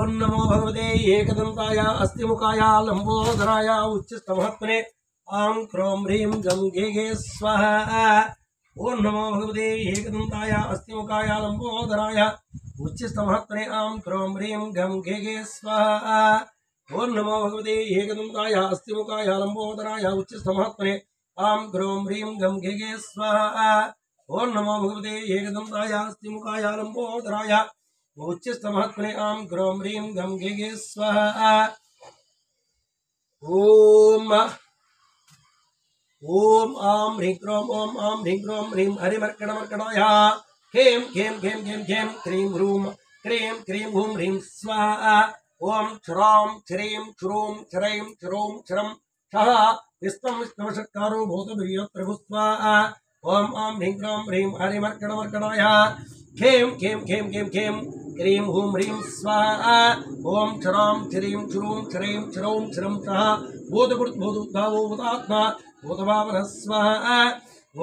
ओं नमो भगवते एकदन्ताय अस्तिमुखाय लंबोदराय उच्चस्तमहत्मने आं क्रों ह्रीं गं गे स्वाहा। ओं नमो भगवते एकदन्ताय अस्तिमुखाय लंबोदराय उच्चस्तमहत्मने आं क्रों ह्रीं गं गे स्वाहा। ओं नमो भगवते एकदन्ताय अस्तिमुखाय लंबोदराय उच्चस्तमहत्मने आं क्रों ह्रीं गं गे स्वाहा। ओं नमो भगवते एकदन्ताय अस्तिमुखाय लंबोदराय उच्चस्तमहत्मने आं क्रों ह्रीं गं गे स्वाहा। ओम आं ह्रीं क्रों ह्रीं हरिमर्कणमर्कणाय खें खें खें खें खें क्रीं हूं ह्रीं स्वाहा। ओम क्षरां क्षरीं क्षुरूं क्षरैं क्षुरों क्षरं क्षः विष्णं विष्णुषट्कारो भूतभिर्यत्रभु स्वाहा। ओम आं ह्रीं क्रों ह्रीं हरिमर्कणमर्कणाय खें खें खें खें खें क्रीं हूं ह्रीं स्वाहा। ओम क्षरां क्षरीं क्षुरूं क्षरैं क्षरौं क्षरं क्षः भूतभूतभूतोद्धावो भूतात्मा भूतभावनः स्वाहा।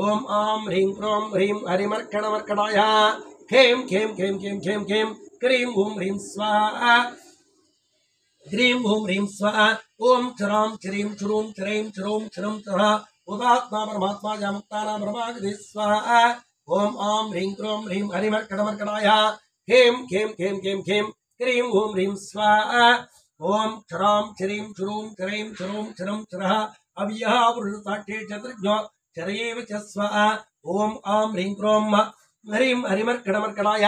ओम आं ह्रीं क्रों ह्रीं हरिमर्कणमर्कणाय खें खें खें खें खें खें क्रीं हूं ह्रीं स्वाहा। क्रीं हूं ह्रीं स्वाहा। ओम क्षरां क्षरीं क्षुरूं क्षरैं क्षुरों क्षरं क्षः भूतात्मा परमात्मा जामुक्तानां ब्रह्मागति स्वाहा। ओम आं ह्रीं क्रों ह्रीं हरिमर्कणमर्कणाय खें खें खें खें खें क्रीं हूं ह्रीं स्वाहा। ओम क्षरां क्षरीं क्षुरूं क्षरैं क्षुरों क्षरं क्षरः अव्यः पुरुषसाक्षी चतुर्ज्ञो क्षरयेव च स्वाहा। ओम आं ह्रीं क्रों ह्रीं हरिमर्कणमर्कणाय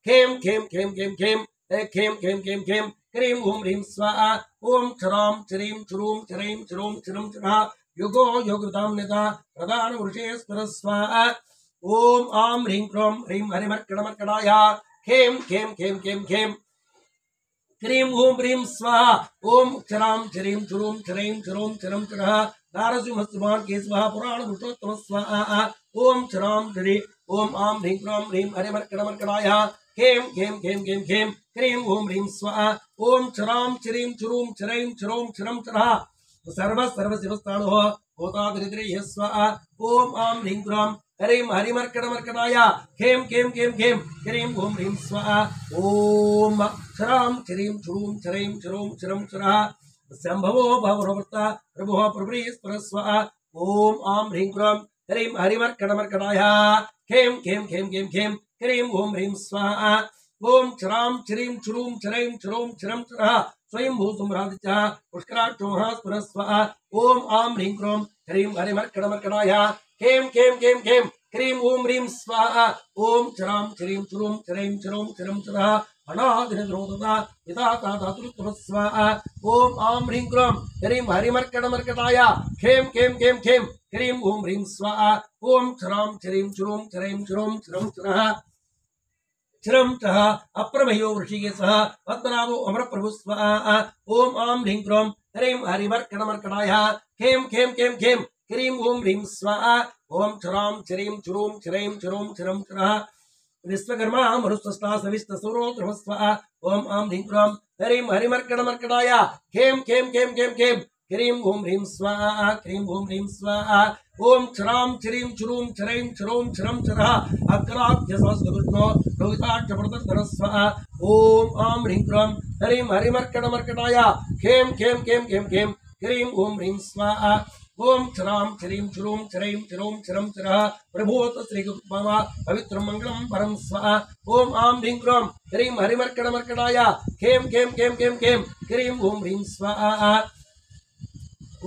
खें खें खें खें खें खें खें खें खें क्रीं हूं ह्रीं स्वाहा। ओम क्षरां क्षरीं क्षुरूं क्षरैं क्षुरों क्षरं क्षरः युगो योगृतां नेता प्रधान पुरुषेश्वर स्वाहा। ओम आं ह्रीं क्रों ह्रीं हरिमर्कणमर्कणाय खें खें खें खें खें क्रीं हूं ह्रीं स्वाहा। ओम क्षरां क्षरीं क्षुरूं क्षरैं क्षुरों क्षरं क्षरः नारसिंहस्वान् केशवः पुराण पुरुषोत्तम स्वाहा। ओम क्षरां क्षरी ओम आं ह्रीं क्रों ह्रीं हरिमर्कणमर्कणाय खें खें खें खें खें क्रीं हूं ह्रीं स्वाहा। ओम क्षरां क्षरीं क्षुरूं क्षरैं क्षुरों क्षरं क्षरः सर्वशिवस्थाणुः भूतादिरिद्रियः स्वाहा। ओम आं ह्रीं क्रों ह्रीं हरिमर्कणमर्कणाय खें खें खें खें क्रीं हूं ह्रीं स्वाहा। ओम क्षरां क्षरीं क्षुरूं क्षरैं क्षुरों क्षरं क्षरः शंभवो भवरोवर्ता प्रभुः प्रभुरीश्वर स्वाहा। ओम आं ह्रीं क्रों ह्रीं हरिमर्कणमर्कणाय खें खें खें खें खें क्रीं हूं ह्रीं स्वाहा। ओम क्षरां क्षरीं क्षुरूं क्षरैं क्षुरों क्षरं क्षरः स्वयंभू सम्राजितः पुष्कराक्षो महास्पुरः स्वाहा। ओम आं ह्रीं क्रों ह्रीं हरिमर्कणमर्कणाय खें खें खें खें क्रीं हूं ह्रीं स्वाहा। ओम क्षरां क्षरीं क्षुरूं क्षरैं क्षुरों क्षरं क्षरः अनादिनद्रोदता यथा धातुरुत्तम स्वाहा। ओम आं ह्रीं क्रों ह्रीं हरिमर्कणमर्कणाय खें खें खें खें क्रीं हूं ह्रीं स्वाहा। ओम क्षरां क्षरीं क्षुरूं क्षरैं क्षुरों क्षरं क्षरः क्षरं क्षः अप्रमेयो ऋषिकेशः पद्मनाभो अमरप्रभुः स्वाहा। ओम आं ह्रीं क्रों ह्रीं हरिमर्कणमर्कणाय खें खें खें खें क्रीं हूं ह्रीं स्वाहा। ओम क्षरां क्षरीं क्षुरूं क्षरैं क्षुरों क्षरं क्षरः विश्वकर्मा मरुस्वस्ता सविस्तसौरो ध्रुवस्वाहा। ओम आं ह्रीं क्रों ह्रीं हरिमर्कणमर्कणाय खें खें खें खें खें क्रीं हूं ह्रीं स्वाहा। क्रीं हूं ह्रीं स्वाहा। ओम क्षरां क्षरीं क्षुरूं क्षरैं क्षुरों क्षरं क्षरः अग्राभ्यसहस्रकृष्णो रोहिताक्षप्रदर्धनः स्वाहा। ओम आं ह्रीं क्रों ह्रीं हरिमर्कणमर्कणाय खें खें खें खें खें क्रीं हूं ह्रीं स्वाहा। ओम क्षरां क्षरीं क्षुरूं क्षरैं क्षुरों क्षरं क्षरः प्रभूत श्रीगुप्तमा पवित्रं मंगलं परं स्वाहा। ओम आं ह्रीं क्रों ह्रीं हरिमर्कणमर्कणाय खें खें खें खें खें क्रीं हूं ह्रीं स्वाहा।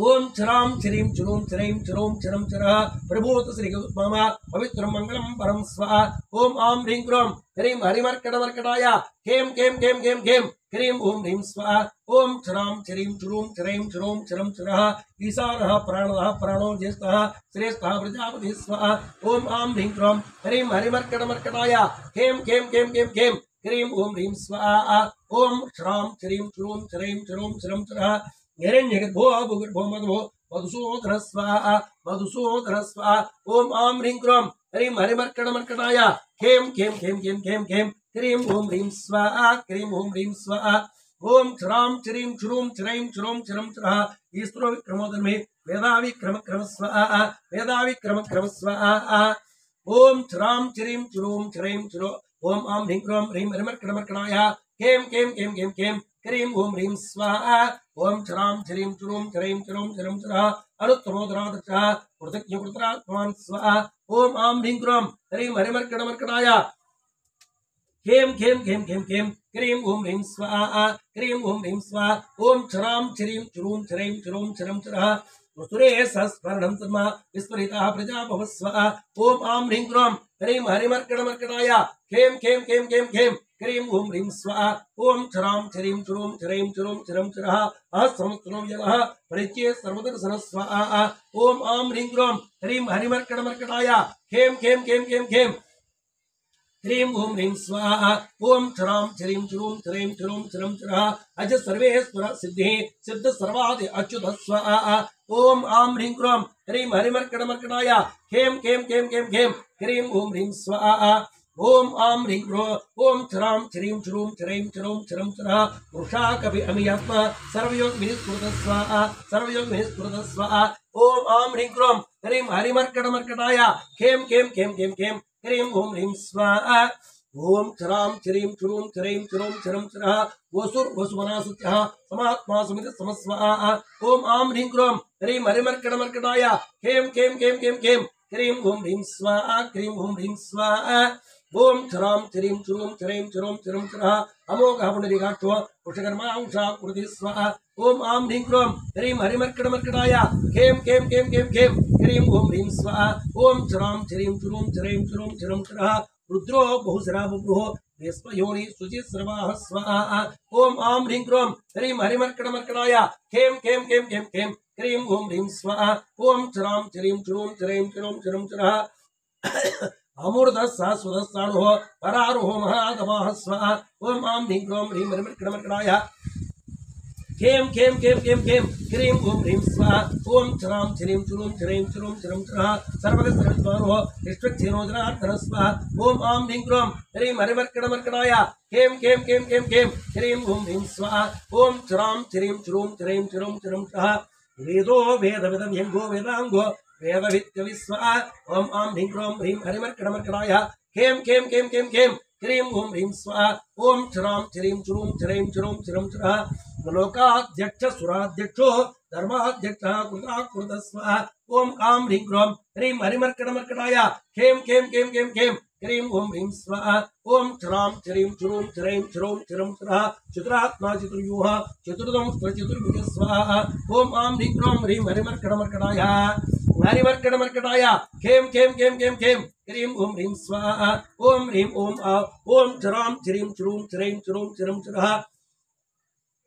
ओम क्षरां क्षरीं क्षुरूं क्षरैं क्षुरों क्षरं क्षरः प्रभूत श्रीगुप्तमा पवित्रं मंगलं परं स्वाहा। ओम आं ह्रीं क्रों ह्रीं हरिमर्कणमर्कणाय खें खें खें खें खें क्रीं हूं ह्रीं स्वाहा। ओम क्षरां क्षरीं क्षुरूं क्षरैं क्षुरों क्षरं क्षरः ईशानः प्राणः प्राणो ज्येष्ठः श्रेष्ठः प्रजापतिः स्वाहा। ओम आं ह्रीं क्रों ह्रीं हरिमर्कणमर्कणाय खें खें खें खें खें क्रीं हूं ह्रीं स्वाहा। ओम क्षरां क्षरीं क्षुरूं क्षरैं क्षुरों क्षरं क्षरः हिरण्यगर्भो भूगर्भो मधुभो मधुसूदनः स्वाहा। मधुसूदनः स्वाहा। ओम आं ह्रीं क्रों ह्रीं हरिमर्कणमर्कणाय खें खें खें खें खें खें क्रीं हूं ह्रीं स्वाहा। क्रीं हूं ह्रीं स्वाहा। ओम क्षरां क्षरीं क्षुरूं क्षरैं क्षुरों क्षरं क्षरः ईश्वरो विक्रमोदर्मे वेदाविक्रमक्रम स्वाहा। वेदाविक्रमक्रम स्वाहा। ओम क्षरां क्षरीं क्षुरूं क्षरैं क्षुरो ओम आं ह्रीं क्रों ह्रीं हरिमर्कणमर्कणाय खेम खेम खेम खेम खेम क्रीं ओम ह्रीं स्वाहा ओम क्षरां क्षरीं क्षुरूं क्षरैं क्षुरूं क्षरं क्षरः अनुत्तमोदरादक्षः कृतज्ञकृत्रात्मान् स्वाहा ओम आं ह्रीं क्रों ह्रीं हरिमर्कटमर्कटाय खेम खेम खेम खेम खेम क्रीं ओम ह्रीं स्वाहा क्रीं ओम ह्रीं स्वाहा ओम क्षरां क्षरीं क्षुरूं क्षरैं क्षुरूं क्षरं क्षरः वसुरे सस्मरणं तन्मा विस्मरिताः प्रजा भवस्व ओम आं ह्रीं क्रों ह्रीं हरिमर्कटमर्कटाय खेम खेम खेम खेम खेम क्रीं ओम ह्रीं स्वाहा ओम क्षरां क्षरीं क्षुरूं क्षरैं क्षुरूं क्षरं क्षरः सहस्रमुत्तमो यमः परिचये सर्वदर्शन स्वाहा ओम आं ह्रीं क्रों ह्रीं हरिमर्कटमर्कटाय खेम खेम खेम खेम खेम क्रीं ओम ह्रीं स्वाहा ओम क्षरां क्षरीं क्षुरूं क्षरैं क्षुरूं क्षरं क्षरः अज सर्वेश्वर सिद्धिः सिद्ध सर्वादि अच्युत स्वाहा ओम आं ह्रीं क्रों ह्रीं हरिमर्कटमर्कटाय खेम खेम खेम खेम खेम क्रीं ओम ह्रीं स्वाहा ओम आं ह्रीं क्रों ओम क्षरां क्षरीं क्षुरूं क्षरैं क्षुरूं क्षरं क्षरः पुरुषा कवि अमियात्मा सर्वयोग विनिस्फुरत स्वाहा सर्वयोग विनिस्फुरत स्वाहा ओम आं ह्रीं क्रों ह्रीं हरिमर्कटमर्कटाय खेम खेम खेम खेम खेम क्रीं ओम ह्रीं स्वाहा ओम क्षरां क्षरीं क्षुरूं क्षरैं क्षुरूं क्षरं क्षरः वसुर्वसुवनासत्यः समात्मा समित समस्वाहा ओम आं ह्रीं क्रों ह्रीं हरिमर्कटमर्कटाय खेम खेम खेम खेम खेम क्रीं ओम ह्रीं स्वाहा क्रीं ओम ह्रीं स्वाहा ओम क्षरां क्षरीं क्षुरूं क्षरैं क्षुरूं क्षरं क्षरः अमोघः पुण्डरीकाक्षो पुरुषकर्मांशाकृतिः स्वाहा ओम आं ह्रीं क्रों ह्रीं हरिमर्कटमर्कटाय खेम खेम खेम खेम खेम क्रीं ओम ह्रीं स्वाहा ओम क्षरां क्षरीं क्षुरूं क्षरैं क्षुरूं क्षरं क्षरः रुद्रो बहुसरा बुभुः विस्मयोनि शुचिस्रवाः स्वाहा ओम आं ह्रीं क्रों ह्रीं हरिमर्कटमर्कटाय खेम खेम खेम खेम खेम क्रीं ओम ह्रीं स्वाहा ओम क्षरां क्षरीं क्षुरूं क्षरैं क्षुरूं क्षरं क्षरः अमूर्धस्सास्वदस्साणुः परारुहो महादमाः स्वाहा ओम आं ह्रीं क्रों ह्रीं हरिमर्कटमर्कटाय खेम खेम खेम खेम खेम क्रीं ओम ह्रीं स्वाहा ओम क्षरां क्षरीं क्षुरूं क्षरैं क्षुरूं क्षरं क्षरः सर्वगस्सर्वस्वानुः विश्वक्षीणोदरार्दनः स्वाहा ओम आं ह्रीं क्रों ह्रीं हरिमर्कटमर्कटाय खेम खेम खेम खेम खेम क्रीं ओम ह्रीं स्वाहा ओम क्षरां क्षरीं क्षुरूं क्षरैं क्षुरूं क्षरं क्षरः वेदो वेदविदं यङ्गो वेदाङ्गो वेदवित्तविस्वाहा ओम आं ह्रीं क्रों ह्रीं हरिमर्कटमर्कटाय खेम खेम खेम खेम खेम क्रीं ओम ह्रीं स्वाहा ओम क्षरां क्षरीं क्षुरूं क्षरैं क्षुरूं क्षरं क्षरः लोकाध्यक्ष सुराध्यक्षो धर्माध्यक्षः कृताकृतः स्वाहा ओम आं ह्रीं क्रों ह्रीं हरिमर्कटमर्कटाय खेम खेम खेम खेम खेम क्रीं ओम ह्रीं स्वाहा ओम क्षरां क्षरीं क्षुरूं क्षरैं क्षुरूं क्षरं क्षरः चतुरात्मा चतुर्व्यूहः चतुर्दं चतुर्भुजः स्वाहा ओम आं ह्रीं क्रों ह्रीं हरिमर्कटमर्कटाय खेम खेम खेम खेम खेम क्रीं ओम ह्रीं स्वाहा ओम ह्रीं ओम ओम क्षरां क्षरीं क्षुरूं क्षरैं क्षुरूं क्षरं क्षरः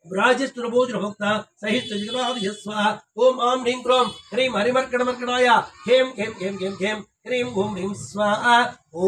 ब्राजिष्ठुरभोजनभोक्ता सहिष्ठुजगदादिः स्वाहा ओम आं ह्रीं क्रों ह्रीं हरिमर्कटमर्कटाय खेम खेम खेम खेम खेम क्रीं ओम ह्रीं स्वाहा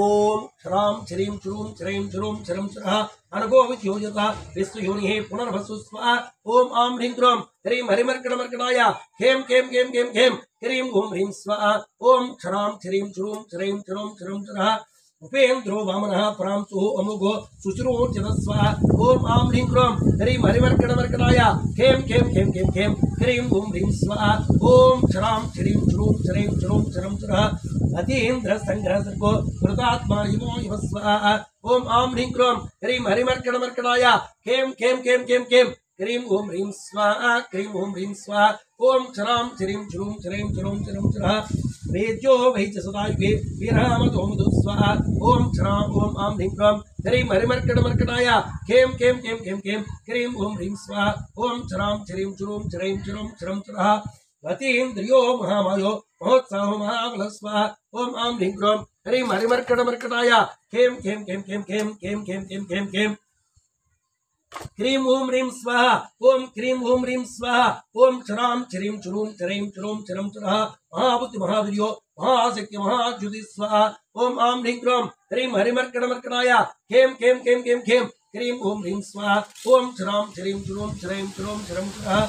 ओम क्षरां क्षरीं क्षुरूं क्षरैं क्षुरूं क्षरं क्षरः अनगोविद्योजता विश्वयोनिः पुनर्वसु स्वाहा ओम आं ह्रीं क्रों ह्रीं हरिमर्कटमर्कटाय खेम खेम खेम खेम खेम क्रीं ओम ह्रीं स्वाहा ओम क्षरां क्षरीं क्षुरूं क्षरैं क्षुरूं क्षरं क्षरः उपेन्द्रो वामनः परांशुः अमुघो सुचिरोचनः स्वाहा ओम आं ह्रीं क्रों ह्रीं हरिमर्कटमर्कटाय खेम खेम खेम खेम खेम क्रीं ओम ह्रीं स्वाहा ओम क्षरां क्षरीं क्षुरूं क्षरैं क्षुरूं क्षरं क्षरः अतीन्द्र संग्रह सर्गो कृतात्मा इमो इव स्वाहा ओम आं ह्रीं क्रों ह्रीं हरिमर्कटमर्कटाय खेम खेम खेम खेम खेम क्रीं ओम ह्रीं स्वाहा क्रीं ओम ह्रीं स्वाहा ओम क्षरां क्षरीं क्षुरूं क्षरैं क्षुरूं क्षरं क्षरः वेद्यो वै च सदायुगे वीरमदोमधु स्वाहा ओम क्षरां ओम आं ह्रीं क्रों ह्रीं हरिमर्कटमर्कटाय खेम खेम खेम खेम खेम क्रीं ओम ह्रीं स्वाहा ओम क्षरां क्षरीं क्षुरूं क्षरैं क्षुरूं क्षरं क्षरः अतीन्द्रियो महामायो महोत्साहो महाबलः स्वाहा ओम आं ह्रीं क्रों ह्रीं हरिमर्कटमर्कटाय खेम खेम खेम खेम खेम खेम खेम खेम खेम खेम क्रीं ओम ह्रीं स्वाहा ओम क्रीं ओम ह्रीं स्वाहा ओम क्षरां क्षरीं क्षुरूं क्षरैं क्षुरूं क्षरं क्षरः महाबुद्धि महावीर्यो महाशक्ति महाज्योति स्वाहा ओम आं ह्रीं क्रों ह्रीं हरिमर्कटमर्कटाय खेम खेम खेम खेम खेम क्रीं ओम ह्रीं स्वाहा ओम क्षरां क्षरीं क्षुरूं क्षरैं क्षुरूं क्षरं क्षरः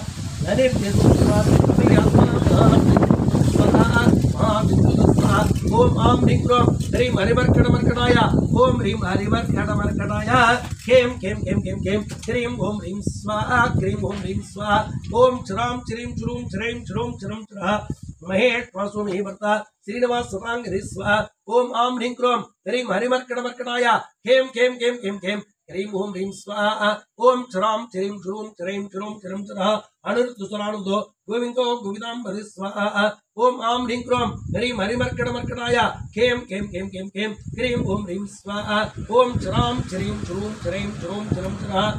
ओम आं ह्रीं क्रों ह्रीं हरिमर्कटमर्कटाय ओम ह्रीं हरिमर्कटमर्कटाय खेम खेम खेम खेम खेम क्रीं ओम ह्रीं स्वाहा क्रीं ओम ह्रीं स्वाहा ओम क्षरां क्षरीं क्षुरूं क्षरैं क्षुरूं क्षरं क्षरः महेश वासु महीवर्ता श्रीनिवास सतांग स्वाहा ओम आं ह्रीं क्रों ह्रीं हरिमर्कटमर्कटाय खेम खेम खेम खेम खेम क्रीं ओम ह्रीं स्वाहा ओम क्षरां चिरीं श्रूं चिरैं चिरुं चिरं चिरः अनिरुद्धसुरानुदो गोविन्दो गोविदाम्बरि स्वाहा ओम आं ह्रीं क्रों ह्रीं हरिमर्कटमर्कटाय खें खें खें खें खें क्रीं ओम ह्रीं स्वाहा ओम क्षरां चिरीं श्रूं चिरैं चिरुं चिरं चिरः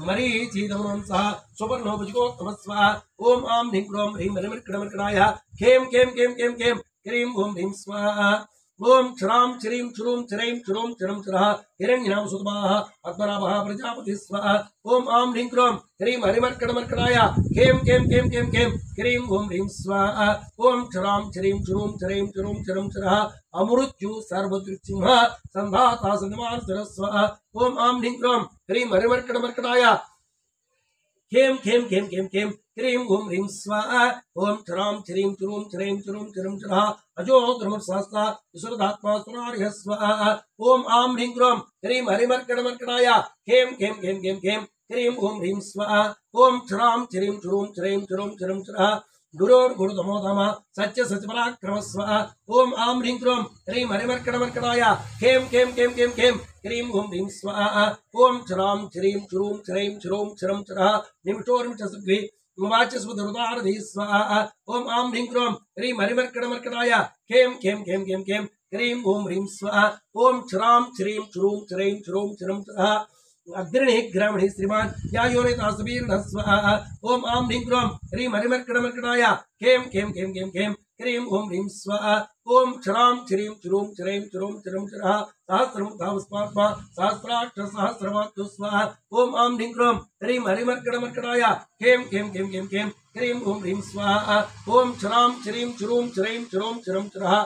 मरीचिदमनंसः सुवर्णोपजुगोत्तमस्वाहा ओम आं ह्रीं क्रों ह्रीं हरिमर्कटमर्कटाय खें खें खें खें खें क्रीं ओम ह्रीं स्वाहा ओम क्षरां चिरीं श्रूं चिरैं चिरुं चिरं चिरः हिरण्यनाम सुतमाः पद्मनाभः प्रजापति स्वाहा ओम आं ह्रीं क्रों ह्रीं हरिमर्कटमर्कटाय खें खें खें खें खें क्रीं ओम ह्रीं स्वाहा ओम क्षरां चिरीं श्रूं चिरैं चिरुं चिरं चिरः अमृत्यु सर्वदृक्सिंह संधाता संगमान स्वाहा ओम आं ह्रीं क्रों ह्रीं हरिमर्कटमर्कटाय खें खें खें खें खें क्रीं ओम ह्रीं स्वाहा ओम क्षरां चिरीं चिरुं चिरैं चिरुं चिरं चिरः अजो धर्मशास्त्र विशुद्धात्मा सुरार्य स्वाहा ओम आं ह्रीं क्रों ह्रीं हरिमर्कटमर्कटाय खें खें खें खें खें क्रीं ओम ह्रीं स्वाहा ओम क्षरां चिरीं चिरुं चिरैं चिरुं चिरं चिरः गुरुर्गुरुतमो धाम सत्य सत्यपराक्रम स्वाहा ओम आं ह्रीं क्रों ह्रीं हरिमर्कटमर्कटाय खें खें खें खें खें क्रीं ओम ह्रीं स्वाहा ओम क्षरां चिरीं चिरुं चिरैं चिरुं चिरं चिरः निमिषोर्मिषसुग्vi वाचस्पतिरुदारधि स्वाहा ओम आं ह्रीं क्रों ह्रीं हरिमर्कटमर्कटाय खें खें खें खें खें क्रीं ओम ह्रीं स्वाहा ओम क्षरां चिरीं चिरुं चिरैं चिरुं चिरं चिरः अग्रणी ग्रामणी श्रीमान यायोनितासवीर्णः स्वाहा ओम आं ह्रीं क्रों ह्रीं हरिमर्कटमर्कटाय खें खें खें खें खें क्रीं ओम ह्रीं स्वाहा ओम क्षरां चिरीं चिरुं चिरैं चिरुं चिरं चिरः सहस्रमुखावस्मात्मा सहस्राक्ष सहस्रमातु स्वाहा ओम आं ह्रीं क्रों ह्रीं हरिमर्कटमर्कटाय खें खें खें खें खें क्रीं ओम ह्रीं स्वाहा ओम क्षरां चिरीं चिरुं चिरैं चिरुं चिरं चिरः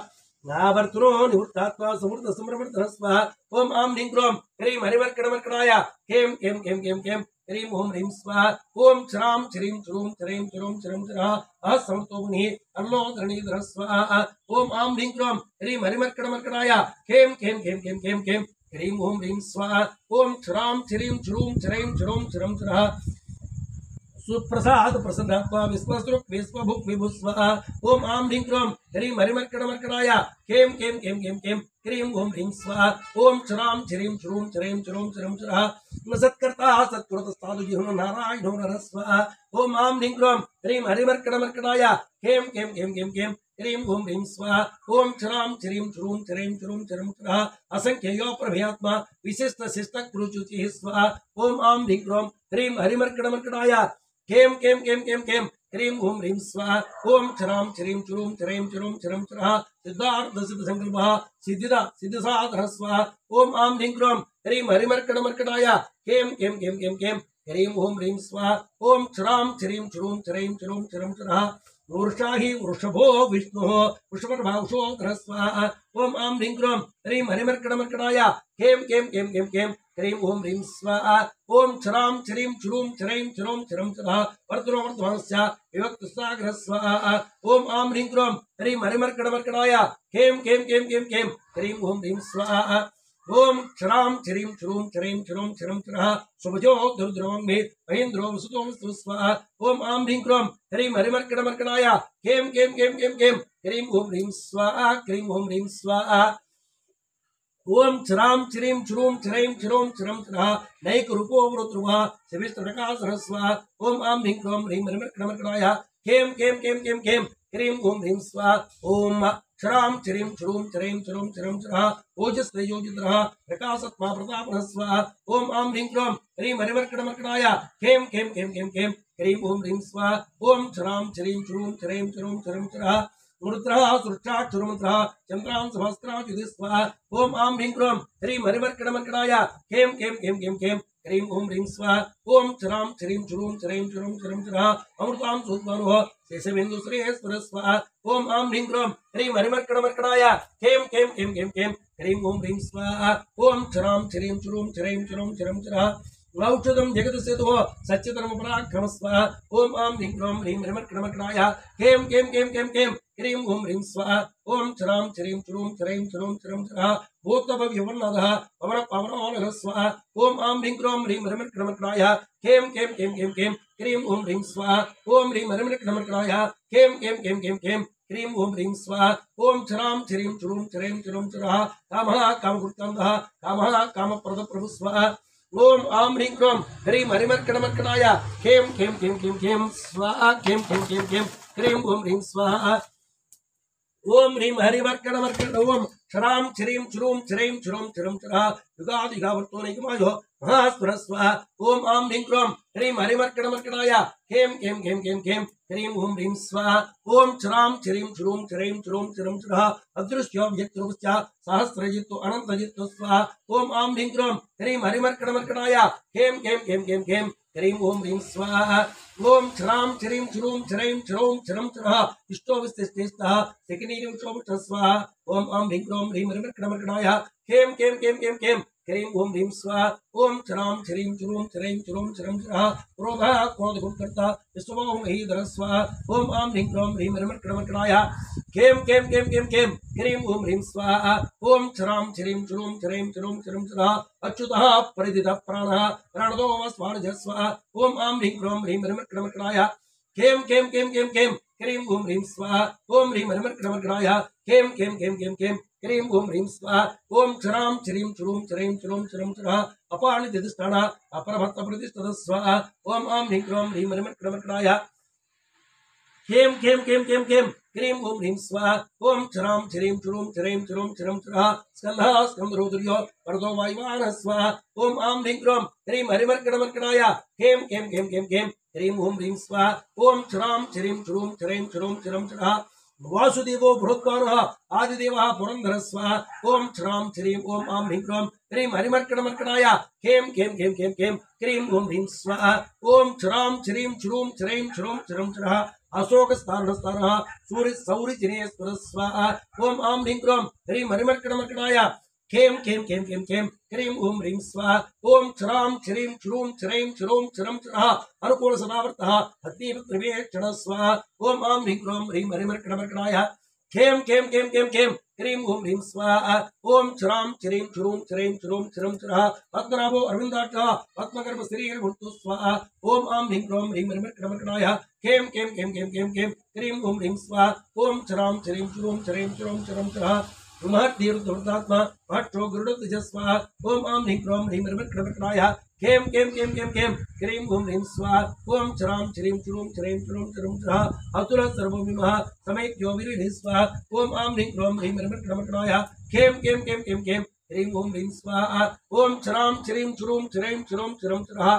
नावर्तनो निवृत्तात्मा समृद्ध समृद्धः स्वाहा ओम आं ह्रीं क्रों ह्रीं हरिमर्कटमर्कटाय खें खें खें खें खें क्रीं ओम ह्रीं स्वाहा ओम क्षरां चिरीं चिरुं चिरैं चिरुं चिरं चिरः असमतोमुनिः अन्नोदरणीधरः स्वाहा ओम आं ह्रीं क्रों ह्रीं हरिमर्कटमर्कटाय खें खें खें खें खें खें क्रीं ओम ह्रीं स्वाहा ओम क्षरां चिरीं चिरुं चिरैं चिरुं चिरं चिरः सुप्रसाद प्रसन्नात्मा विश्वसृक् विश्वभुक् विभुस्वाहा ओम आं ह्रीं क्रों ह्रीं हरिमर्कटमर्कटाय खें खें खें खें खें क्रीं ओम ह्रीं स्वाहा ओम क्षरां चिरीं चिरुं चिरैं चिरुं चिरं चिरः सत्कर्ता सत्कृतस्तादुजिह्नो नारायणो नरः स्वाहा ओम आं ह्रीं क्रों ह्रीं हरिमर्कटमर्कटाय खें खें खें खें खें क्रीं ओम ह्रीं स्वाहा ओम क्षरां चिरीं चिरुं चिरैं चिरुं चिरं चिरः असंख्ययो प्रभयात्मा विशिष्ट शिष्टः कुरुचुचिः स्वाहा ओम आं ह्रीं क्रों ह्रीं हरिमर्कटमर्कटाय खें खें खें खें खें क्रीं ओम ह्रीं स्वाहा ओम क्षरां चिरीं चिरुं चिरैं चिरुं चिरं चिरः सिद्धार्थ सिद्ध संकल्पः सिद्धिदा सिद्धिसाधनः स्वाहा ओम आं ह्रीं क्रों ह्रीं हरिमर्कटमर्कटाय खें खें खें खें खें क्रीं ओम ह्रीं स्वाहा ओम क्षरां चिरीं चिरुं चिरैं चिरुं चिरं चिरः वृषाहि वृषभो विष्णुः वृषभर्भावशोधरः स्वाहा ओम आं ह्रीं क्रों ह्रीं हरिमर्कटमर्कटाय खें खें खें खें खें क्रीं ओम ह्रीं स्वाहा ओम क्षरां चिरीं चिरुं चिरैं चिरुं चिरं चिरः वर्तनो वर्तमानस्य विभक्तसागरः स्वाहा ओम आं ह्रीं क्रों ह्रीं हरिमर्कटमर्कटाय खें खें खें खें खें क्रीं ओम ह्रीं स्वाहा ओम क्षरां चिरीं चिरुं चिरैं चिरुं चिरं चिरः शुभजो दुर्द्रवङ्मे महेन्द्रो वसुतो वस्तु स्वाहा ओम आं ह्रीं क्रों ह्रीं हरिमर्कटमर्कटाय खें खें खें खें खें क्रीं ओम ह्रीं स्वाहा क्रीं ओम ह्रीं स्वाहा ओम क्षरां चिरीं चिरुं चिरैं चिरुं चिरं चिरः नैकरूपो वृत्रुवः शिविष्टप्रकाशः स्वाहा ओम आं ह्रीं क्रों ह्रीं हरिमर्कटमर्कटाय खें खें खें खें खें क्रीं ओम ह्रीं स्वाहा ओम क्षरां चिरीं चिरुं चिरैं चिरुं चिरं चिरः ओजस्तेजोजितः प्रकाशत्मा प्रतापनः स्वाहा ओम आं ह्रीं क्रों ह्रीं हरिमर्कटमर्कटाय खें खें खें खें खें क्रीं ओम ह्रीं स्वाहा ओम क्षरां चिरीं चिरुं चिरैं चिरुं चिरं चिरः रुद्रः सृष्टाक्षरमन्त्रः चन्द्रां सहस्राजुति स्वाहा ओम आं ह्रीं क्रों ह्रीं हरिमर्कटमर्कटाय खें खें खें खें खें क्रीं ओम ह्रीं स्वाहा ओम क्षरां चिरीं चिरुं चिरैं चिरुं चिरं चिरः अमृतां सुद्वानुः शेषबिन्दुश्रेयस्वरः स्वाहा ओम आं ह्रीं क्रों ह्रीं हरिमर्कटमर्कटाय खें खें खें खें खें क्रीं ओम ह्रीं स्वाहा ओम क्षरां चिरीं चिरुं चिरैं चिरुं चिरं चिरः औषधं जगदसेतुः सच्चिदर्मपराक्रमः स्वाहा ओम आं ह्रीं क्रों ह्रीं हरिमर्कटमर्कटाय खें खें खें खें खें क्रीं ओम ह्रीं स्वाहा ओम क्षरां चिरीं चिरुं चिरैं चिरुं चिरं चिरः भूतभव्यवर्णदः पवनपावनः स्वाहा ओम आं ह्रीं क्रों ह्रीं हरिमर्कटमर्कटाय खें खें खें खें खें क्रीं ओम ह्रीं स्वाहा ओम ह्रीं हरिमर्कटमर्कटाय खें खें खें खें खें क्रीं ओम ह्रीं स्वाहा ओम क्षरां चिरीं चिरुं चिरैं चिरुं चिरः कामः कामकृत्कान्दः कामः कामप्रदप्रभुः स्वाहा ओम आम ह्रीं क्रों ह्रीं हरिमर्कणमर्कणाय खेम खेम खेम खेम खेम स्वाहा खेम खेम खेम खेम क्रीं ओम ह्रीं स्वाहा ओम ह्रीं हरिमर्कणमर्कण ओम श्रां श्रीं श्रूं श्रीं श्रूं श्रं श्रः युगादिगावर्तो निगमायो महास्वरस्वः ओम आम ह्रीं क्रों ह्रीं हरिमर्कणमर्कणाय खेम खेम खेम खेम खेम क्रीं ओम ह्रीं स्वाहा ओम श्रां श्रीं श्रूं श्रीं श्रूं श्रं श्रः अदृश्यो व्यक्तरूपस्य सहस्रजित्तो अनन्तजित्तो स्वाहा ओम आम ह्रीं क्रों ह्रीं हरिमर्कणमर्कणाय खेम खेम खेम खेम खेम क्रीं ओम ह्रीं स्वाहा ओम श्रां श्रीं श्रूं श्रीं श्रूं श्रं श्रः इष्टो विस्तिष्ठः सेकनीरिं चोपच स्वाहा ओम आम ह्रीं क्रों ह्रीं हरिमर्कणमर्कणाय खेम खेम खेम खेम खेम क्रीं ओम ह्रीं स्वाहा ओम श्रां श्रीं श्रूं श्रीं श्रूं श्रं श्रः क्रोधः क्रोधगुणकर्ता विश्वो महीधर स्वाहा ओम आम ह्रीं क्रों ह्रीं हरिमर्कणमर्कणाय खेम खेम खेम खेम खेम क्रीं ओम ह्रीं स्वाहा ओम श्रां श्रीं श्रूं श्रीं श्रूं श्रं श्रः अच्युतः परिदितः प्राणः प्राणदो स्वाहा स्वाहा ओम आम ह्रीं क्रों ह्रीं हरिमर्कणमर्कणाय खेम खेम खेम खेम खेम क्रीं ओम ह्रीं स्वाहा ओम ह्रीं हरिमर्कणमर्कणाय खेम खेम खेम खेम खेम क्रीं ओम ह्रीं स्वाहा ओम श्रां श्रीं श्रूं श्रीं श्रूं श्रं श्रः अपानिदिष्टान अपरभक्तप्रतिष्ठितः स्वाहा ओम आम ह्रीं क्रों ह्रीं हरिमर्कणमर्कणाय खेम खेम खेम खेम खेम क्रीं ओम ह्रीं स्वाहा ओम श्रां श्रीं श्रूं श्रीं श्रूं श्रं श्रः स्कन्धः स्कन्धरोदर्यो वरदो वायुवानः स्वाहा ओम आम ह्रीं क्रों ह्रीं हरिमर्कणमर्कणाय खेम खेम खेम खेम खेम क्रीं ओम ह्रीं स्वाहा ओम श्रां श्रीं श्रूं श्रीं श्रूं श्रं श्रः वासुदेवो बृहत्वानः आदिदेवः पुरंदरः स्वाहा ओम श्रां श्रीं ओम आम ह्रीं क्रों ह्रीं हरिमर्कणमर्कणाय खेम खेम खेम खेम खेम क्रीं ओम ह्रीं स्वाहा ओम श्रां श्रीं श्रूं श्रीं श्रूं श्रं श्रः अशोक स्थानः सूर्य सौरि जिनेश्वर स्वाहा ओम आम ह्रीं क्रों ह्रीं हरिमर्कणमर्कणाय खेम खेम खेम खेम खेम क्रीं ओम ह्रीं स्वाहा ओम श्रां श्रीं श्रूं श्रीं श्रूं श्रं श्रः अनुकूल सदावर्तः हत्तिवित्रिवेक्षण स्वाहा ओम आम ह्रीं क्रों ह्रीं हरिमर्कणमर्कणाय खेम खेम खेम खेम खेम क्रीं ओम ह्रीं स्वाहा ओम श्रां श्रीं श्रूं श्रीं श्रूं श्रं श्रः पद्मनाभो अरविन्दाक्षः पद्मगर्भ श्रीर्भूतो स्वाहा ओम आम ह्रीं क्रों ह्रीं हरिमर्कणमर्कणाय खेम खेम खेम खेम खेम खेम क्रीं ओम ह्रीं स्वाहा ओम श्रां श्रीं श्रूं श्रीं श्रूं श्रं श्रः महर्तीर्थवृतात्मा भट्टो गरुडध्वजस्वाहा ओम आम ह्रीं क्रों ह्रीं हरिमर्कणमर्कणाय खेम खेम खेम खेम खेम क्रीं ओम ह्रीं स्वाहा ओम श्रां श्रीं श्रूं श्रीं श्रूं श्रं श्रः अतुलः सर्वविमः समेत्यो विरिणि स्वाहा ओम आम ह्रीं क्रों ह्रीं हरिमर्कणमर्कणाय खेम खेम खेम खेम खेम क्रीं ओम ह्रीं स्वाहा ओम श्रां श्रीं श्रूं श्रीं श्रूं श्रं श्रः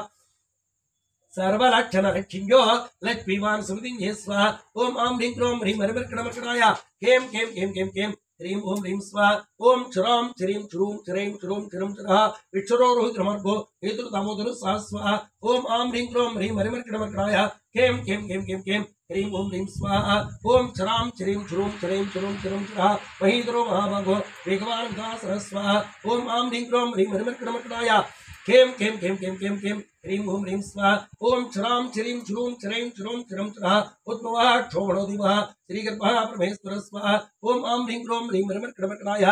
सर्वलक्षण लक्ष्म्यो लक्ष्मीवान् सुमतिञ्जे स्वाहा ओम आम ह्रीं क्रों ह्रीं हरिमर्कणमर्कणाय खेम खेम खेम खेम खेम क्रीं ओम ह्रीं स्वाहा ओम श्रां श्रीं श्रूं श्रीं श्रूं श्रं श्रः विक्षरो रोहितमर्गो हेतुर्दामोदरः स्वाहा ओम आम ह्रीं क्रों ह्रीं हरिमर्कणमर्कणाय खेम खेम खेम खेम खेम क्रीं ओम ह्रीं स्वाहा ओम श्रां श्रीं श्रूं श्रीं श्रूं श्रं श्रः महीधरो महाभागो वेगवान् दासः स्वाहा ओम आम ह्रीं क्रों ह्रीं हरिमर्कणमर्कणाय खेम खेम खेम खेम खेम खेम क्रीं ओम ह्रीं स्वाहा ओम श्रां श्रीं श्रूं श्रीं श्रूं श्रं श्रः उद्भवः क्षोभणोदिवः श्रीगर्भः परमेश्वरः स्वाहा ओम आम ह्रीं क्रों ह्रीं हरिमर्कणमर्कणाय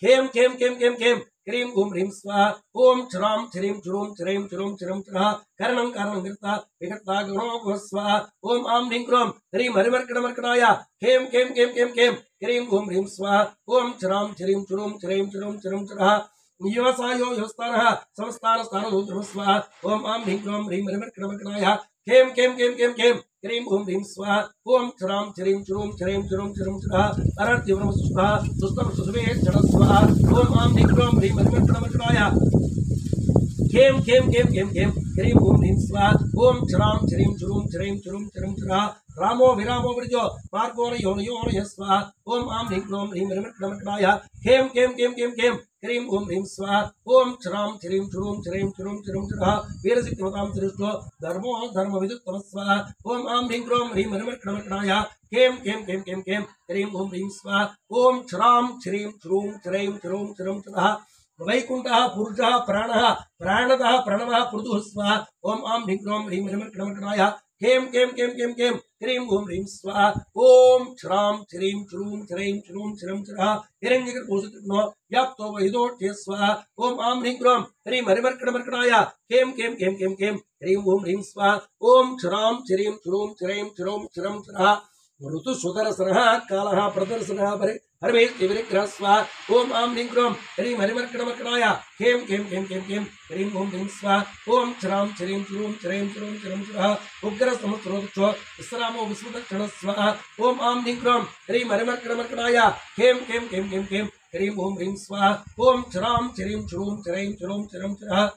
खेम खेम खेम खेम खेम क्रीं ओम ह्रीं स्वाहा ओम श्रां श्रीं श्रूं श्रीं श्रूं श्रं श्रः करणं कारणं विरता विगता गणो स्वाहा ओम आम ह्रीं क्रों ह्रीं हरिमर्कणमर्कणाय खेम खेम खेम खेम खेम क्रीं ओम ह्रीं स्वाहा ओम श्रां श्रीं श्रूं श्रीं श्रूं श्रं श्रः निवासायो योस्तानः संस्थान स्थानरुद्रः स्वाहा ओम आम ह्रीं क्रों ह्रीं हरिमर्कणमर्कणाय खेम खेम खेम खेम खेम क्रीं ओम ह्रीं स्वाहा ओम श्रां श्रीं श्रूं श्रीं श्रूं श्रं श्रः अरत्यवरम स्वाहा सुस्तम सुसुवेक्षण स्वाहा ओम आम ह्रीं क्रों ह्रीं हरिमर्कणमर्कणाय खेम खेम खेम खेम खेम क्रीं ओम ह्रीं स्वाहा ओम श्रां श्रीं श्रूं श्रीं श्रूं श्रं श्रः रामो विरामो वृजो मार्गो योनयो स्वाहा ओम आम ह्रीं क्रों ह्रीं हरिमर्कणमर्कणाय खेम खेम खेम खेम खेम क्रीं ओम ह्रीं स्वाहा ओम श्रां श्रीं श्रूं श्रीं श्रूं श्रं श्रः वीरसिद्धिमतां सृष्टो धर्मो धर्मविदुत्तमः स्वाहा ओम आम ह्रीं क्रों ह्रीं हरिमर्कणमर्कणाय खेम खेम खेम खेम खेम क्रीं ओम ह्रीं स्वाहा ओम श्रां श्रीं श्रूं श्रीं श्रूं श्रं श्रः वैकुंठः पुरुषः प्राणः प्राणदः प्रणवः पृथुः स्वाहा ओम आम ह्रीं क्रों ह्रीं हरिमर्कणमर्कणाय खेम खेम खेम खेम खेम क्रीं ओम ह्रीं स्वाहा ओम श्रां श्रीं श्रूं श्रीं श्रूं श्रं श्रः हिरण्यगर्भोषितृघ्नो व्याप्तो वैदोट्य स्वाहा ओम आम ह्रीं क्रों ह्रीं हरिमर्कणमर्कणाय खेम खेम खेम खेम खेम क्रीं ओम ह्रीं स्वाहा ओम श्रां श्रीं श्रूं श्रीं श्रूं श्रं श्रः ऋतु सुदर्शनः कालः प्रदर्शनः हरमेश्वरिग्रह स्वाहा ओम आम ह्रीं क्रों ह्रीं हरिमर्कणमर्कणाय खें खें खें खें खें ह्रीं ओम ह्रीं स्वाहा ओम क्षरां क्षरीं क्षुरूं क्षरैं क्षुरूं क्षरं क्षुरः उग्र समुद्रोदक्षो विश्रामो विश्वदक्षिण स्वाहा ओम आम ह्रीं क्रों ह्रीं हरिमर्कणमर्कणाय खें खें खें खें खें ह्रीं ओम ह्रीं स्वाहा ओम क्षरां क्षरीं क्षुरूं क्षरैं क्षुरूं क्षरं क्षुरः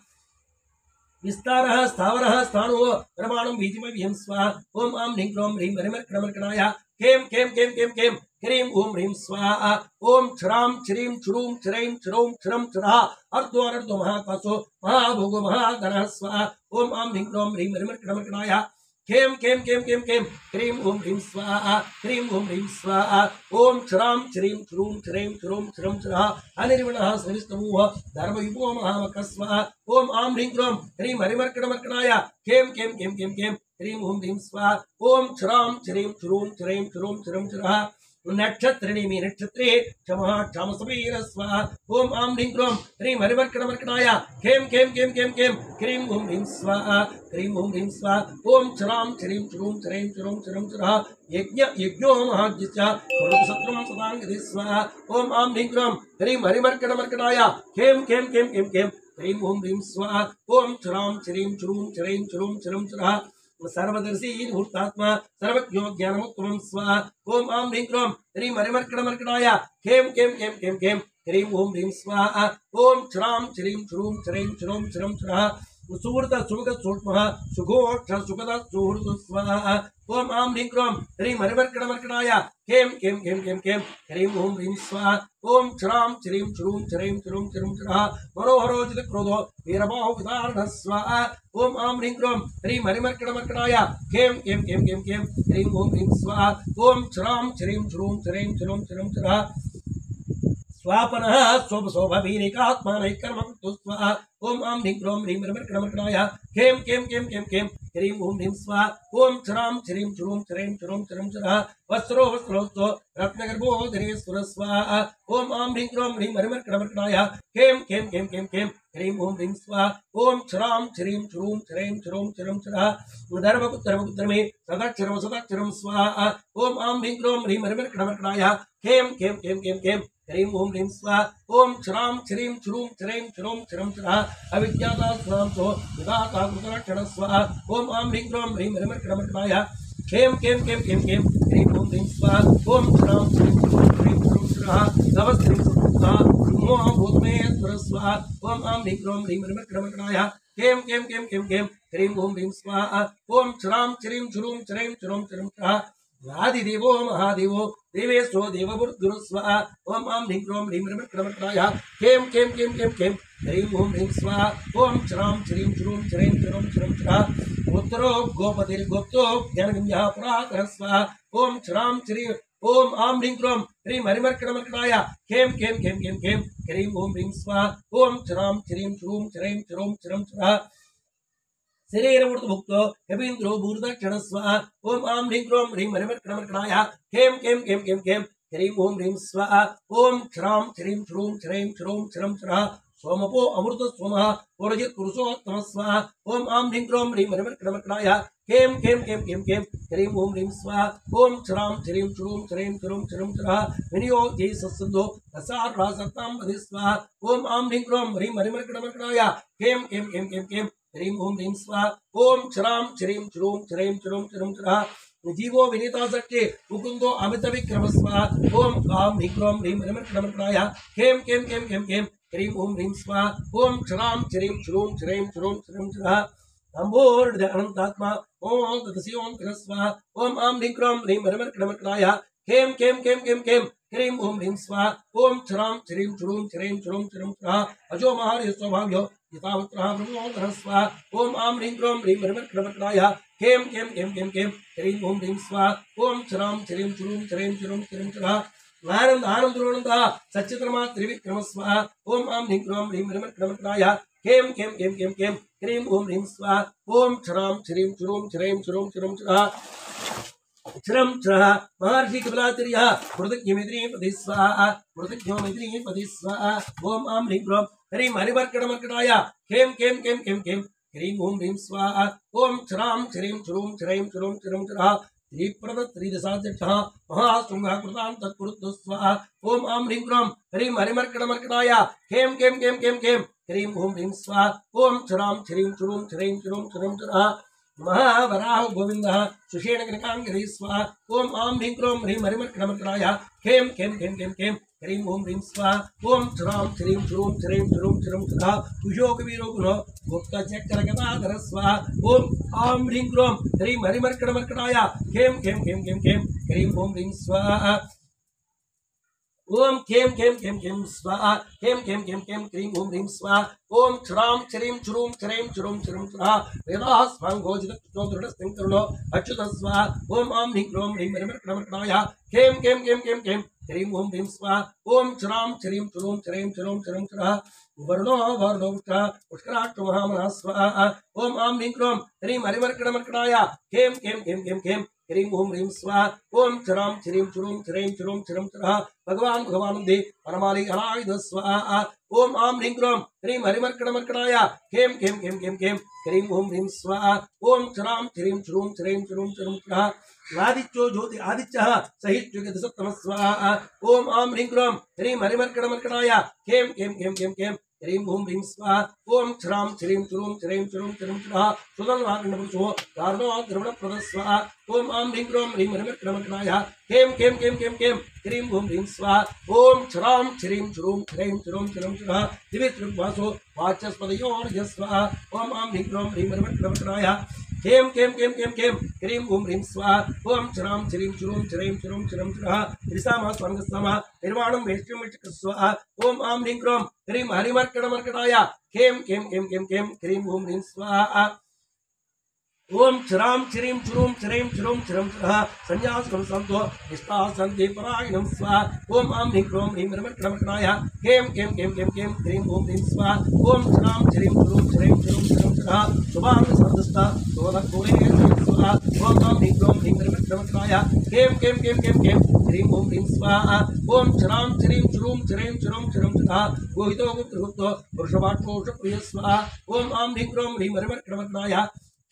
विस्तारः स्थावरः स्थाणुः प्रमाणं बीजमव्यं स्वाहा ओम आम ह्रीं क्रों ह्रीं हरिमर्कणमर्कणाय खें खें खें खें खें ह्रीं ओम ह्रीं स्वाहा ओम क्षरां क्षरीं क्षुरूं क्षरैं क्षुरौं क्षरं क्षरः अर्धो महाकाशो महाभोगो महाधनः स्वाहा ओम आम ह्रीं क्रों ह्रीं हरिमर्कणमर्कणाय खें खें खें खें खें ह्रीं ओम ह्रीं स्वाहा ह्रीं ओम ह्रीं स्वाहा ओम क्षरां क्षरीं क्षुरूं क्षरैं क्षुरौं क्षरं क्षरः अनिर्वणः सविस्तमूह धर्मयुगो महामकः स्वाहा ओम आम ह्रीं क्रों ह्रीं हरिमर्कणमर्कणाय खें खें खें खें खें ह्रीं ओम ह्रीं स्वाहा ओम क्षरां क्षरीं क्षुरूं क्षरैं क्षुरौं क्षरं क्षरः नक्षत्रिणी नक्षत्रे क्षमः क्षमसमीर स्वाहा ओम आम ह्रीं क्रों ह्रीं हरिमर्कणमर्कणाय खें खें खें खें खें ह्रीं ओम ह्रीं स्वाहा ह्रीं ओम ह्रीं स्वाहा ओम क्षरां क्षरीं क्षुरूं क्षरैं क्षुरौं क्षरं क्षरः यज्ञो महाज्ञश्च शत्रुं सदाङ्गति स्वाहा ओम आम ह्रीं क्रों ह्रीं हरिमर्कणमर्कणाय खें खें खें खें खें ह्रीं ओम ह्रीं स्वाहा ओम क्षरां क्षरीं क्षुरूं क्षरैं क्षुरूं क्षरं क्षरः सर्वदर्शी मुहूर्तात्मा सर्वज्ञो ज्ञानमुत्तमं स्वाहा ओम आम ह्रीं क्रों ह्रीं हरिमर्कणमर्कणाय खें खें खें खें खें ह्रीं ओम ह्रीं स्वाहा ओम क्षरां क्षरीं क्षुरूं क्षरैं क्षुरौं क्षरं क्षरः सुहृद सुमुख सूक्ष्मः सुघोष सुखद सुहृद स्वाहा ओम आम ह्रीं क्रों ह्रीं हरिमर्कणमर्कणाय खें खें खें खें खें ह्रीं ओम ह्रीं स्वाहा ओम क्षरां क्षरीं क्षुरूं क्षरैं क्षुरूं क्षरं क्षरः मनोहरोचित क्रोधो वीरबाहु विदारणः स्वाहा ओम आम ह्रीं क्रों ह्रीं हरिमर्कणमर्कणाय खें खें खें खें खें ह्रीं ओम ह्रीं स्वाहा ओम क्षरां क्षरीं क्षुरूं क्षरैं क्षुरूं क्षरं क्षरः स्वापनः स्वभवीरिकात्मानैकर्मं तु स्वाहा ओम आम ह्रीं क्रों ह्रीं हरिमर्कणमर्कणाय खें खें खें खें खें ह्रीं ओम ह्रीं स्वाहा ओम क्षरां क्षरीं क्षुरूं क्षरैं क्षुरूं क्षरं क्षरः वस्त्रो वस्त्रोत्सो रत्नगर्भो धनेश्वर स्वाहा ओम आम ह्रीं क्रों ह्रीं हरिमर्कणमर्कणाय खें खें खें खें खें ह्रीं ओम ह्रीं स्वाहा ओम क्षरां क्षरीं क्षुरूं क्षरैं क्षुरूं क्षरं क्षरः धर्मपुत्रमे सदाक्षरं स्वाहा ओम आम ह्रीं क्रों ह्रीं हरिमर्कणमर्कणाय खें खें खें खें खें ह्रीं ओम ह्रीं स्वाहा ओम क्षरां क्षरीं क्षुरूं क्षरैं क्षुरूं क्षरं क्षरः अविद्याता स्वांसो विदाता कृतलक्षण स्वाहा ओम आम ह्रीं क्रों ह्रीं हरिमर्कणमर्कणाय खें खें खें खें खें ह्रीं ओम ह्रीं स्वाहा ओम क्षरां क्षरीं क्षुरूं क्षरैं क्षुरूं क्षरः नवस्त्रीं स्वाहा ब्रह्मो भूतमेश्वर स्वाहा ओम आम ह्रीं क्रों ह्रीं हरिमर्कणमर्कणाय खें खें खें खें खें ह्रीं ओम ह्रीं स्वाहा ओम क्षरां क्षरीं क्षुरूं क्षरैं क्षुरूं क्षरं क्षरः आदिदेवो महादेवो देवेशो देवबुद्धुः स्वाहा ओम आम ह्रीं क्रों ह्रीं हरिमर्कणमर्कणाय खें खें खें खें खें ह्रीं ओम ह्रीं स्वाहा ओम क्षरां क्षरीं क्षुरूं क्षरैं क्षुरूं क्षरं क्षरः उत्तरो गोपतिर्गोप्तो ज्ञानगम्यः पुरातनः स्वाहा ओम क्षरां क्षरीं ओम आम ह्रीं क्रों ह्रीं हरिमर्कणमर्कणाय खें खें खें खें खें ह्रीं ओम ह्रीं स्वाहा ओम क्षरां क्षरीं क्षुरूं क्षरैं क्षुरूं क्षरं क्षरः शरीरमूर्तभुक्तो कवीन्द्रो भूर्दक्षिण स्वाहा ओम आम ह्रीं क्रों ह्रीं हरिमर्कणमर्कणाय खें खें खें खें खें ह्रीं ओम ह्रीं स्वाहा ओम क्षरां क्षरीं क्षुरूं क्षरैं क्षुरूं क्षरं क्षरः सोमपो अमृत सोमः पुरजित् पुरुषोत्तमः स्वाहा ओम आम ह्रीं क्रों ह्रीं हरिमर्कणमर्कणाय खें खें खें खें खें ह्रीं ओम ह्रीं स्वाहा ओम क्षरां क्षरीं क्षुरूं क्षरैं क्षुरूं क्षरं क्षरः विनियोगे सत्सन्धो रसार्वासत्तां वदि स्वाहा ओम आम ह्रीं क्रों ह्रीं हरिमर्कणमर्कणाय खें खें खें खें खें ह्रीं ओम ह्रीं स्वाहा ओम क्षरां क्षरीं क्षुरूं क्षरैं क्षुरूं क्षरं क्षरः जीवो विनीता शक्ति मुकुंदो अमित विक्रम स्वाहा ओम आम ह्रीं क्रों ह्रीं हरिमर्कणमर्कणाय खें खें खें खें खें ह्रीं ओम ह्रीं स्वाहा ओम क्षरां क्षरीं क्षुरूं क्षरैं क्षुरूं क्षरं क्षरः अम्भोर्ध अनंतात्मा ओम तदस्यों स्वाहा ओम आम ह्रीं क्रों ह्रीं हरिमर्कणमर्कणाय खें खें खें खें खें ह्रीं ओम ह्रीं स्वाहा ओम क्षरां क्षरीं क्षुरूं क्षरैं क्षुरूं क्षरं क्षरः अजो महार्य स्वभाव्यो यथावत्रः ब्रह्मोदरः स्वाहा ओम आम ह्रीं क्रों ह्रीं हरिमर्कणमर्कणाय खें खें खें खें खें ह्रीं ओम ह्रीं स्वाहा ओम क्षरां क्षरीं क्षुरूं क्षरैं क्षुरूं क्षरं क्षरः आनंद आनंदोनंदः सच्चित्रमा त्रिविक्रम स्वाहा ओम आम ह्रीं क्रों ह्रीं हरिमर्कणमर्कणाय खें खें खें खें खें ह्रीं ओम ह्रीं स्वाहा ओम क्षरां क्षरीं क्षुरूं क्षरैं क्षुरूं क्षरं क्षरः क्षरं क्षरः महर्षि कपिलाचार्यः मृतज्ञमित्रीपति स्वाहा मृतज्ञमित्रीपति स्वाहा ओम आम ह्रीं क्रों ह्रीं हरिमर्कणमर्कणाय खें खें खें खें खें ह्रीं ओम ह्रीं स्वाहा ओम क्षरां क्षरीं क्षुरूं क्षरैं क्षुरूं क्षरं क्षरः श्रीप्रद श्रीदशाध्यक्षः महाशृङ्गः कृतां तत्कुरुतु स्वाहा ओम आं ह्रीं क्रों ह्रीं हरिमर्कटमर्कटाय खें खें खें खें खें क्रीं हूं ह्रीं स्वाहा ओम छरां छ्रीं छुरूं छ्रैं छुरूं छ्रं छरः महावराह गोविंदः सुषेणगणकाङ्गरी स्वाहा ओम आं ह्रीं क्रों ह्रीं हरिमर्कटमर्कटाय खें खें खें खें खें क्रीं हूं ह्रीं स्वाहा ओम छरां छ्रीं छुरूं छ्रैं छुरूं छ्रं छरः कुशोकवीरो गुणो गुप्तचक्रगदाधर स्वाहा ओम आं ह्रीं क्रों ह्रीं हरिमर्कटमर्कटाय खें खें खें खें खें क्रीं हूं ह्रीं स्वाहा ओम खें खें खें खें स्वाहा खें खें खें खें क्रीं हूं ह्रीं स्वाहा ओम छ्रां छ्रीं छुरूं छ्रैं छुरूं छ्रं छरः वेदाः स्वाङ्गोजितकृष्णो दृढस्तिङ्करुणो अच्युतः स्वाहा ओम आं ह्रीं क्रों ह्रीं हरिमर्कटमर्कटाय खें खें खें खें खें क्रीं हूं ह्रीं स्वाहा ओम छ्रां छ्रीं छुरूं छ्रैं छुरूं छ्रं छरः वर्णो वर्णोष्टः पुष्कराक्षो महामनः स्वाहा ओम आं ह्रीं क्रों ह्रीं हरिमर्कटमर्कटाय खें खें खें खें खें क्रीं हूं ह्रीं स्वाहा ओम छरां छ्रीं छुरूं छ्रैं छुरूं छ्रं छरः भगवान् भगवानुदे वनमाली हरायुध स्वाहा ओम आं ह्रीं क्रों ह्रीं हरिमर्कटमर्कटाय खें खें खें खें खें क्रीं हूं ह्रीं स्वाहा ओम छरां छ्रीं छुरूं छ्रैं छुरूं छ्रं छरः आदित्यो ज्योति आदित्यः सहित्युगतसत्तमः स्वाहा ओम आं ह्रीं क्रों ह्रीं हरिमर्कटमर्कटाय खें खें खें खें खें क्रीं हूं ह्रीं स्वाहा ओम छरां छ्रीं छुरूं छ्रैं छुरूं छ्रं छरः सुदर्शनपुरुषो दारुणो द्रविणप्रदः स्वाहा ओम आं ह्रीं क्रों ह्रीं हरिमर्कटमर्कटाय खें खें खें खें खें क्रीं हूं ह्रीं स्वाहा ओम छरां छ्रीं छुरूं छ्रैं छुरूं छ्रं छरः दिवित्रिवासो वाचस्पतयो स्वाहा ओम आं ह्रीं क्रों ह्रीं हरिमर्कटमर्कटाय खें खें खें खें खें क्रीं हूं ह्रीं स्वाहा ओम छरां छ्रीं छुरूं छ्रैं छुरूं छ्रं छरः त्रिसामः स्वर्गस्थमः निर्वाणं वैष्ण्यं स्वाहा ओम आं ह्रीं क्रों ह्रीं हरिमर्कटमर्कटाय खें खें खें खें खें क्रीं हूं ह्रीं स्वाहा ओम छरां छ्रीं छुरूं छ्रैं छुरूं छ्रं छरः संन्यासं सन्तो निष्ठासन्ति परायणं स्वाहा ओम आं ह्रीं क्रों ह्रीं हरिमर्कटमर्कटाय खें खें खें खें खें क्रीं हूं ह्रीं स्वाहा ओम छरां छ्रीं छुरूं छ्रैं छुरूं छ्रं छरः शुभाङ्गसर्दस्ता शोधकूले स्वाहा ओम आं ह्रीं क्रों ह्रीं हरिमर्कटमर्कटाय खें खें खें खें खें क्रीं हूं ह्रीं स्वाहा ओम छरां छ्रीं छुरूं छ्रैं छुरूं छ्रं छरः गोहितो गुप्तगुप्तो वृषभाक्षोषप्रिय स्वाहा ओम आं ह्रीं क्रों ह्रीं हरिमर्कटमर्कटाय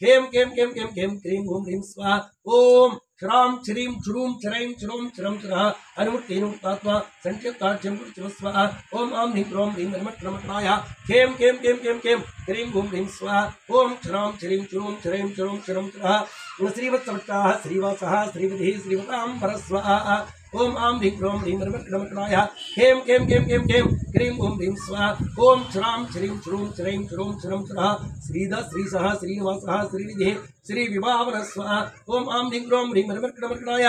खें खें खें खें खें क्रीं हूं ह्रीं स्वाहा ओम श्रां छ्रीं छुरूं छ्रैं छुरूं छ्रं छरः अनुमुक्तेनुक्तात्मा संक्षिप्तार्च्यं कुरुष्व स्वाहा ओम आं ह्रीं क्रों ह्रीं हरिमर्कटमर्कटाय खें खें खें खें खें क्रीं हूं ह्रीं स्वाहा ओम श्रां छ्रीं छुरूं छ्रैं छुरूं छ्रं छरः श्रीवत्सवक्षाः श्रीवासः श्रीवधिः श्रीवताम्बरः स्वाहा ओम आं ह्रीं क्रों ह्रीं हरिमर्कटमर्कटाय खें खें खें खें खें क्रीं हूं ह्रीं स्वाहा ओम श्रां छ्रीं छुरूं छ्रैं छुरूं छ्रं छरः श्रीधः श्रीसः श्रीनिवासः श्रीनिधिः श्रीविभावनः स्वाहा ओम आं ह्रीं क्रों ह्रीं हरिमर्कटमर्कटाय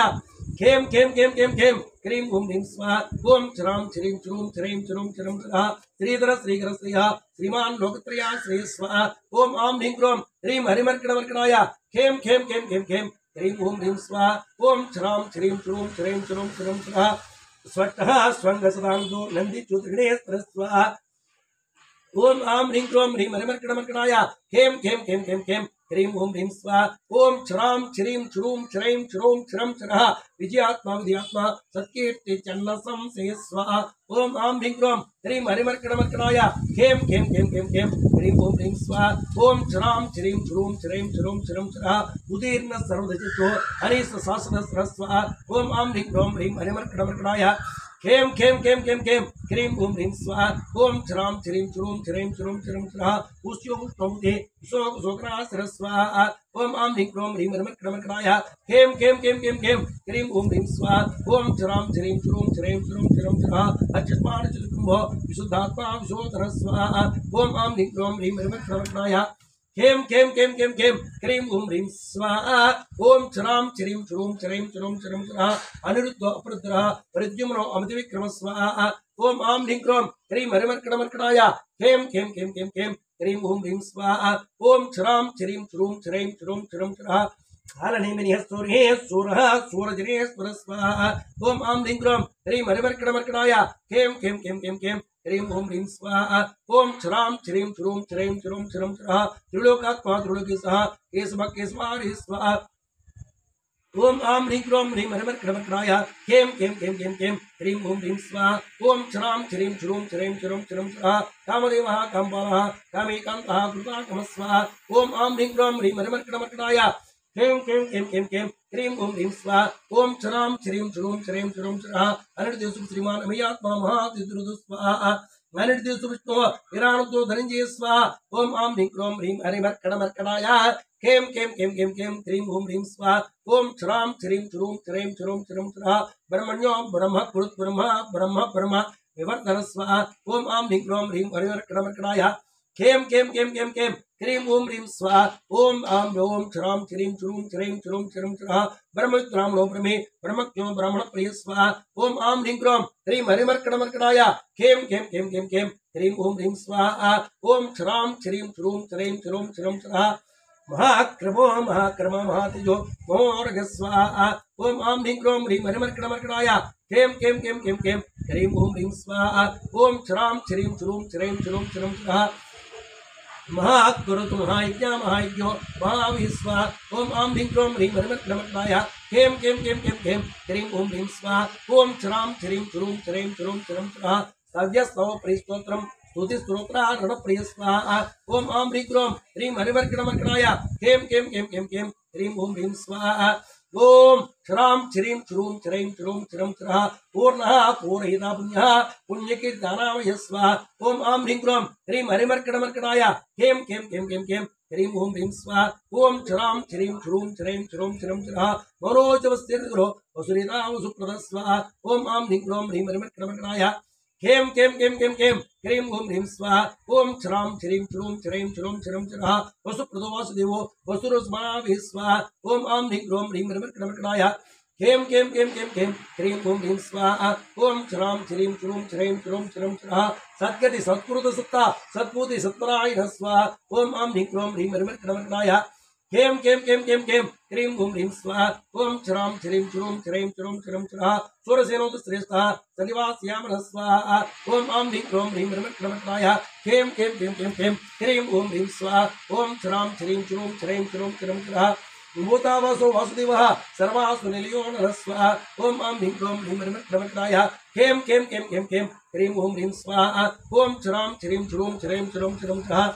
खें खें खें खें खें क्रीं हूं ह्रीं स्वाहा ओम श्रां छ्रीं छुरूं छ्रैं छुरूं छ्रं छरः श्रीधर श्रीकर श्रीः श्रीमान् लोकत्रयः श्री स्वाहा ओम आं ह्रीं क्रों ह्रीं हरिमर्कटमर्कटाय खें खें खें खें खें क्रीं हूं ह्रीं स्वाहा ओम श्रां छ्रीं छुरूं छ्रैं छुरूं छ्रं छरः स्वट्टः स्वङ्गसदान्तो नन्दिच्युतगणेश्वर स्वाहा ओम आं ह्रीं क्रों ह्रीं हरिमर्कटमर्कटाय खें खें खें खें खें क्रीं हूं ह्रीं स्वाहा ओम छ्रां छ्रीं छुरूं छ्रैं छुरूं छ्रं छरः विजयात्मा विजयात्मा सत्कीर्ति चन्नसं से स्वाहा ओम आं ह्रीं क्रों ह्रीं हरिमर्कटमर्कटाय खें खें खें खें खें क्रीं हूं ह्रीं स्वाहा ओम छ्रां छ्रीं छुरूं छ्रैं छुरूं छ्रं छरः उदीर्न सर्वदचितो हरिस सहस्रस्र स्वाहा ओम आं ह्रीं क्रों ह्रीं हरिमर्कटमर्कटाय खें खें खें खें खें क्रीं हूं ह्रीं स्वाहा ओम छ्रां छ्रीं छुरूं छ्रैं छुरूं छ्रं छरः उष्योष्णमुदे शोकरासर स्वाहा ओम आं ह्रीं क्रों ह्रीं हरिमर्कटमर्कटाय खें खें खें खें खें क्रीं हूं ह्रीं स्वाहा ओम छ्रां छ्रीं छुरूं छ्रैं छुरूं छ्रं छरः अच्युतपाणिचतुम्भो विशुद्धात्मा विशोधनः स्वाहा ओम आं ह्रीं क्रों ह्रीं हरिमर्कटमर्कटाय खें खें खें खें खें क्रीं हूं ह्रीं स्वाहा ओम छ्रां छ्रीं छुरूं छ्रैं छुरूं छ्रं छरः अनिरुद्धो अपरुद्रः प्रद्युम्नो अमितविक्रमः स्वाहा ओम आं ह्रीं क्रों ह्रीं हरिमर्कटमर्कटाय खें खें खें खें खें क्रीं हूं ह्रीं स्वाहा ओम छ्रां छ्रीं छुरूं छ्रैं छुरूं छ्रं छरः कालनेमिनिः सूरः सूरजनेश्वरः स्वाहा ओम आं ह्रीं क्रों ह्रीं हरिमर्कटमर्कटाय खें खें खें खें खें क्रीं हूं ह्रीं स्वाहा ओम छ्रां छ्रीं छुरूं छ्रैं छुरूं छ्रं छरः त्रिलोकात्मा त्रिलोकेशः केशवः केशवारिः स्वाहा ओम आं ह्रीं क्रों ह्रीं हरिमर्कटमर्कटाय खें खें खें खें खें क्रीं हूं ह्रीं स्वाहा ओम छ्रां छ्रीं छुरूं छ्रैं छुरूं छ्रं छरः कामदेवः कामपालः कामेकान्तः कृताकमः स्वाहा ओम आं ह्रीं क्रों ह्रीं हरिमर्कटमर्कटाय खेम खेम खेम खेम खेम क्रीम ओम ह्रीं स्वाहा ओम क्षराम श्रीं श्रूं श्रीं श्रूं स्वाहा अनिर्देशु श्रीमान अमयात्मा महातिद्रुदु स्वाहा अनिर्देशु विष्णु विराणुतो धनंजय स्वाहा ओम आम ह्रीं क्रोम ह्रीं हरिमर्कणमर्कणाय खेम खेम खेम खेम खेम क्रीं ओम ह्रीं स्वाहा ओम क्षराम श्रीं श्रूं श्रीं श्रूं श्रूं स्वाहा ब्रह्मण्यो ब्रह्म कुरुत् ब्रह्म ब्रह्म ब्रह्म विवर्धन स्वाहा ओम आम ह्रीं क्रोम ह्रीं हरिमर्कणमर्कणाय खेम खेम खेम खेम खेम क्रीं ओम ह्रीं स्वाहा ओम आम ओम क्षराम श्रीं श्रूं श्रीं श्रूं श्रूं स्वाहा ब्रह्मविद्रामणो ब्रह्मे ब्रह्मज्ञो ब्राह्मण प्रिय स्वाहा ओम आम ह्रीं क्रोम ह्रीं हरिमर्कणमर्कणाय खेम खेम खेम खेम खेम क्रीं ओम ह्रीं स्वाहा ओम क्षराम श्रीं श्रूं श्रीं श्रूं श्रूं स्वाहा महाक्रमो महाक्रम महातेजो मोरग स्वाहा ओम आम ह्रीं क्रोम ह्रीं हरिमर्कणमर्कणाय खेम खेम खेम खेम खेम क्रीं ओम ह्रीं स्वाहा ओम क्षराम श्रीं श्रूं श्रीं श्रूं श्रूं स्वाहा महाकुरुतु महायज्ञ महायज्ञो महाविश्वा ओम आम ह्रीं क्रोम ह्रीं हरिमर्कणमर्कणाय खेम खेम खेम खेम खेम क्रीं ओम ह्रीं स्वाहा ओम क्षराम श्रीं श्रूं श्रीं श्रूं श्रूं स्वाहा सव्यस्तव प्रियस्तोत्रम स्तुति स्तोत्र प्रिय स्वाहा ओम आम ह्रीं क्रोम ह्रीं हरिमर्कणमर्कणाय खेम खेम खेम खेम खेम क्रीं ओम ह्रीं स्वाहा ओम श्रां श्रीं श्रूं श्रीं श्रूं श्रूं स्वाहा पूर्णः पूरयिता पुण्यः पुण्यकीर्तनामय स्वाहा ओम आम ह्रीं क्रोम ह्रीं हरिमर्कणमर्कणाय खेम खेम खेम खेम खेम क्रीं ओम ह्रीं स्वाहा ओम श्रां श्रीं श्रूं श्रीं श्रूं श्रूं स्वाहा मनोजवस्तिर्गुरो वसुरिता वसुप्रद स्वाहा ओम आम ह्रीं क्रोम ह्रीं हरिमर्कणमर्कणाय खेम खेम खेम खेम खेम क्रीं ओम ह्रीं स्वाहा ओम श्रां श्रीं श्रूं श्रीं श्रूं श्रूं स्वाहा वसुप्रदो वासुदेवो वसुरस्माभिः स्वाहा ओम आम ह्रीं क्रोम ह्रीं हरिमर्कणमर्कणाय खेम खेम खेम खेम खेम क्रीं ओम ह्रीं स्वाहा ओम श्रां श्रीं श्रूं श्रीं श्रूं श्रूं स्वाहा सद्गति सत्कृत सत्ता सत्पूति सत्परायण स्वाहा ओम आम ह्रीं क्रोम ह्रीं हरिमर्कणमर्कणाय खेम खेम खेम खेम खेम क्रीं ओम ह्रीं स्वाहा ओम श्रां श्रीं श्रूं श्रीं श्रूं श्रूं स्वाहा सुरसेनोतु श्रेष्ठः सनिवास्यामनः स्वाहा ओम आम ह्रीं क्रोम ह्रीं हरिमर्कणमर्कणाय खेम खेम खेम खेम खेम क्रीं ओम ह्रीं स्वाहा ओम श्रां श्रीं श्रूं श्रीं श्रूं श्रूं स्वाहा भूतावासो वासुदेवः सर्वासु निलयो नरः स्वाहा ओम आम ह्रीं क्रोम ह्रीं हरिमर्कणमर्कणाय खेम खेम खेम खेम खेम क्रीं ओम ह्रीं स्वाहा ओम श्रां श्रीं श्रूं श्रीं श्रूं श्रूं स्वाहा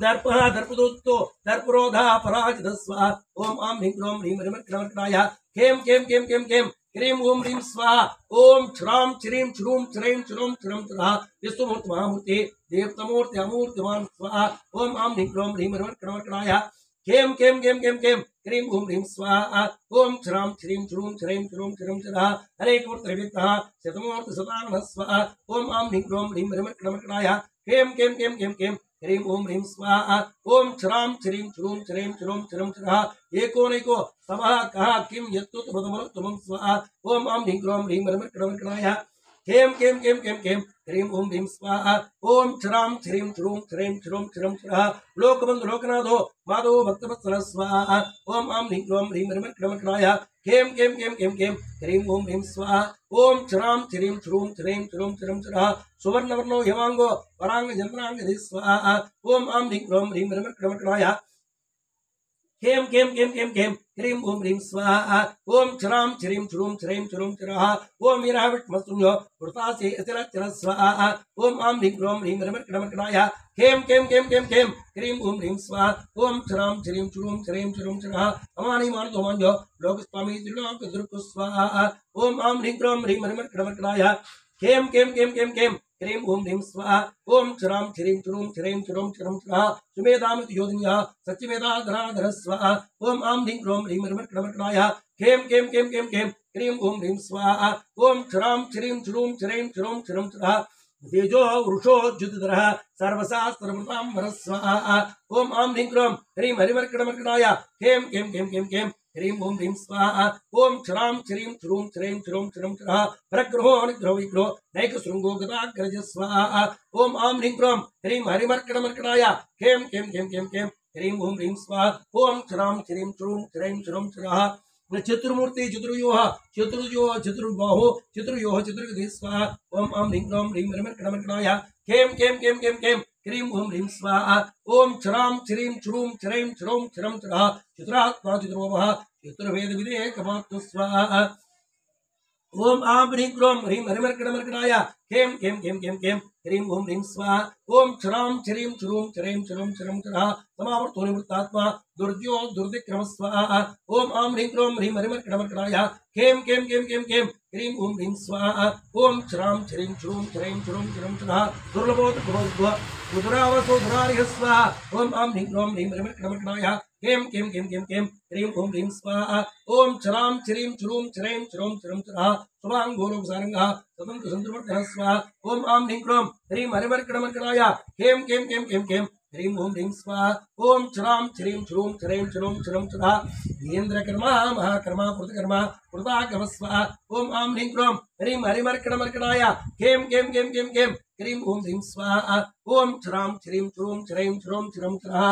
दर्पः दर्पदोत्तो दर्परोधः पराजितः स्वाहा ओम आम ह्रीं क्रोम ह्रीं हरिमर्कणमर्कणाय खेम खेम खेम खेम खेम क्रीं ओम ह्रीं स्वाहा ओम श्रां श्रीं श्रूं श्रीं श्रूं श्रूं स्वाहा विष्णुमूर्ति महामूर्ति देवतामूर्ति अमूर्तिमान् स्वाहा ओम आम ह्रीं क्रोम ह्रीं हरिमर्कणमर्कणाय खेम खेम खेम खेम खेम क्रीं ओम ह्रीं स्वाहा ओम श्रां श्रीं श्रूं श्रीं श्रूं श्रूं स्वाहा अनेकमूर्तिर्व्यक्तः शतमूर्ति शताननः स्वाहा ओम आम ह्रीं क्रोम ह्रीं हरिमर्कणमर्कणाय खेम खेम खेम खेम खेम क्रीं ओम ह्रीं स्वाहा ओम श्रां श्रीं श्रूं श्रीं श्रूं श्रूं स्वाहा एकोनैको समः कः किं यत्तु तमरुत्तमं स्वाहा ओम आम ह्रीं क्रोम ह्रीं हरिमर्कणमर्कणाय खेम खेम खेम खेम खेम क्रीं ओम ह्रीं स्वाहा ओम श्रां श्रीं श्रूं श्रीं श्रूं श्रूं स्वाहा लोकबन्धु लोकनाथो माधवो भक्तवत्सलः स्वाहा ओम आम ह्रीं क्रोम ह्रीं हरिमर्कणमर्कणाय खेम खेम खेम खेम खेम क्रीं ओम ह्रीं स्वाहा ओम श्रां श्रीं श्रूं श्रीं श्रूं श्रूं स्वाहा सुवर्णवर्णो यमांगो परांग जन्मनांगधि स्वाहा ओम आम ह्रीं क्रोम ह्रीं हरिमर्कणमर्कणाय खेम खेम खेम खेम खेम क्रीं ओम ह्रीं स्वाहा ओम श्रां श्रीं श्रूं श्रीं श्रूं स्वाहा ओम वीरः विष्णुमस्तुल्यो वृतासे अतिरच्चरः स्वाहा ओम आम ह्रीं क्रोम ह्रीं हरिमर्कणमर्कणाय खेम खेम खेम खेम खेम क्रीं ओम ह्रीं स्वाहा ओम श्रां श्रीं श्रूं श्रीं श्रूं स्वाहा अमानि मानदोमान्यो लोकस्वामी त्रिलोकदुर्गो स्वाहा ओम आम ह्रीं क्रोम ह्रीं हरिमर्कणमर्कणाय खेम खेम खेम खेम खेम क्रीं ओम ह्रीं स्वाहा ओम श्रां श्रीं श्रूं श्रीं श्रूं श्रूं स्वाहा सुमेधामिति योधिन्यः सत्यमेधाधराधरः स्वाहा ओम आम ह्रीं क्रोम ह्रीं हरिमर्कणमर्कणाय खेम खेम खेम खेम खेम क्रीं ओम ह्रीं स्वाहा ओम श्रां श्रीं श्रूं श्रीं श्रूं श्रूं स्वाहा तेजो वृषो ज्युतिधरः सर्वशास्त्रमृताम्बरः स्वाहा ओम आम ह्रीं क्रोम ह्रीं हरिमर्कणमर्कणाय खेम खेम खेम खेम खेम क्रीं ओम ह्रीं स्वाहा ओम श्रां श्रीं श्रूं श्रीं श्रूं श्रूं स्वाहा प्रग्रहो अनुग्रहो विग्रहो नैकशृङ्गो गदाग्रज स्वाहा ओम आम ह्रीं क्रोम ह्रीं हरिमर्कणमर्कणाय खेम खेम खेम खेम खेम क्रीं ओम ह्रीं स्वाहा ओम श्रां श्रीं श्रूं श्रीं श्रूं स्वाहा चतुर्मूर्ति चतुर्व्यूह चतुर्योः चतुर्बाहो चतुर्योः चतुर्गति स्वाहा ओम आम ह्रीं क्रोम ह्रीं हरिमर्कणमर्कणाय खेम खेम खेम खेम खेम क्रीं ओम ह्रीं स्वाहा ओम श्रां श्रीं श्रूं श्रीं श्रूं श्रूं स्वाहा चतुरात्मा चतुर्भुवः चतुर्वेदविदेकमात्मः स्वाहा ओम आम ह्रीं क्रोम ह्रीं हरिमर्कटमर्कटाय कें कें कें कें कें ह्रीं ओम ह्रीं स्वाहा ओम क्षरां क्षरीं क्षुरूं क्षरैं क्षुरूं क्षरं क्षरः समावर्तो निवृत्तात्मा दुर्ज्यो दुर्दिक्रम स्वाहा ओम आम ह्रीं क्रोम ह्रीं हरिमर्कटमर्कटाय कें कें कें कें कें ह्रीं ओम ह्रीं स्वाहा ओम क्षरां क्षरीं क्षुरूं क्षरैं क्षुरूं क्षरं क्षरः दुर्लभोत दुरावसो दुरारिः स्वाहा ओम आम ह्रीं क्रोम ह्रीं हरिमर्कटमर्कटाय कें कें कें कें कें ह्रीं ओम ह्रीं स्वाहा ओम क्षरां क्षरीं क्षुरूं क्षरैं क्षुरूं क्षरं क्षरः शुभांगोलोकसारंगः सतंत्र संतुवर्धनः स्वाहा ओम आम ह्रीं क्रोम ह्रीं हरिमर्कटमर्कटाय कें कें कें कें कें ह्रीं ओम ह्रीं स्वाहा ओम क्षरां क्षरीं क्षुरूं क्षरैं क्षुरूं क्षरं क्षरः इन्द्रकर्मा महाकर्मा कृतकर्मा कृताकर्म स्वाहा ओम आम ह्रीं क्रोम ह्रीं हरिमर्कटमर्कटाय कें कें कें कें कें ह्रीं ओम ह्रीं स्वाहा ओम क्षरां क्षरीं क्षुरूं क्षरैं क्षुरूं क्षरं क्षरः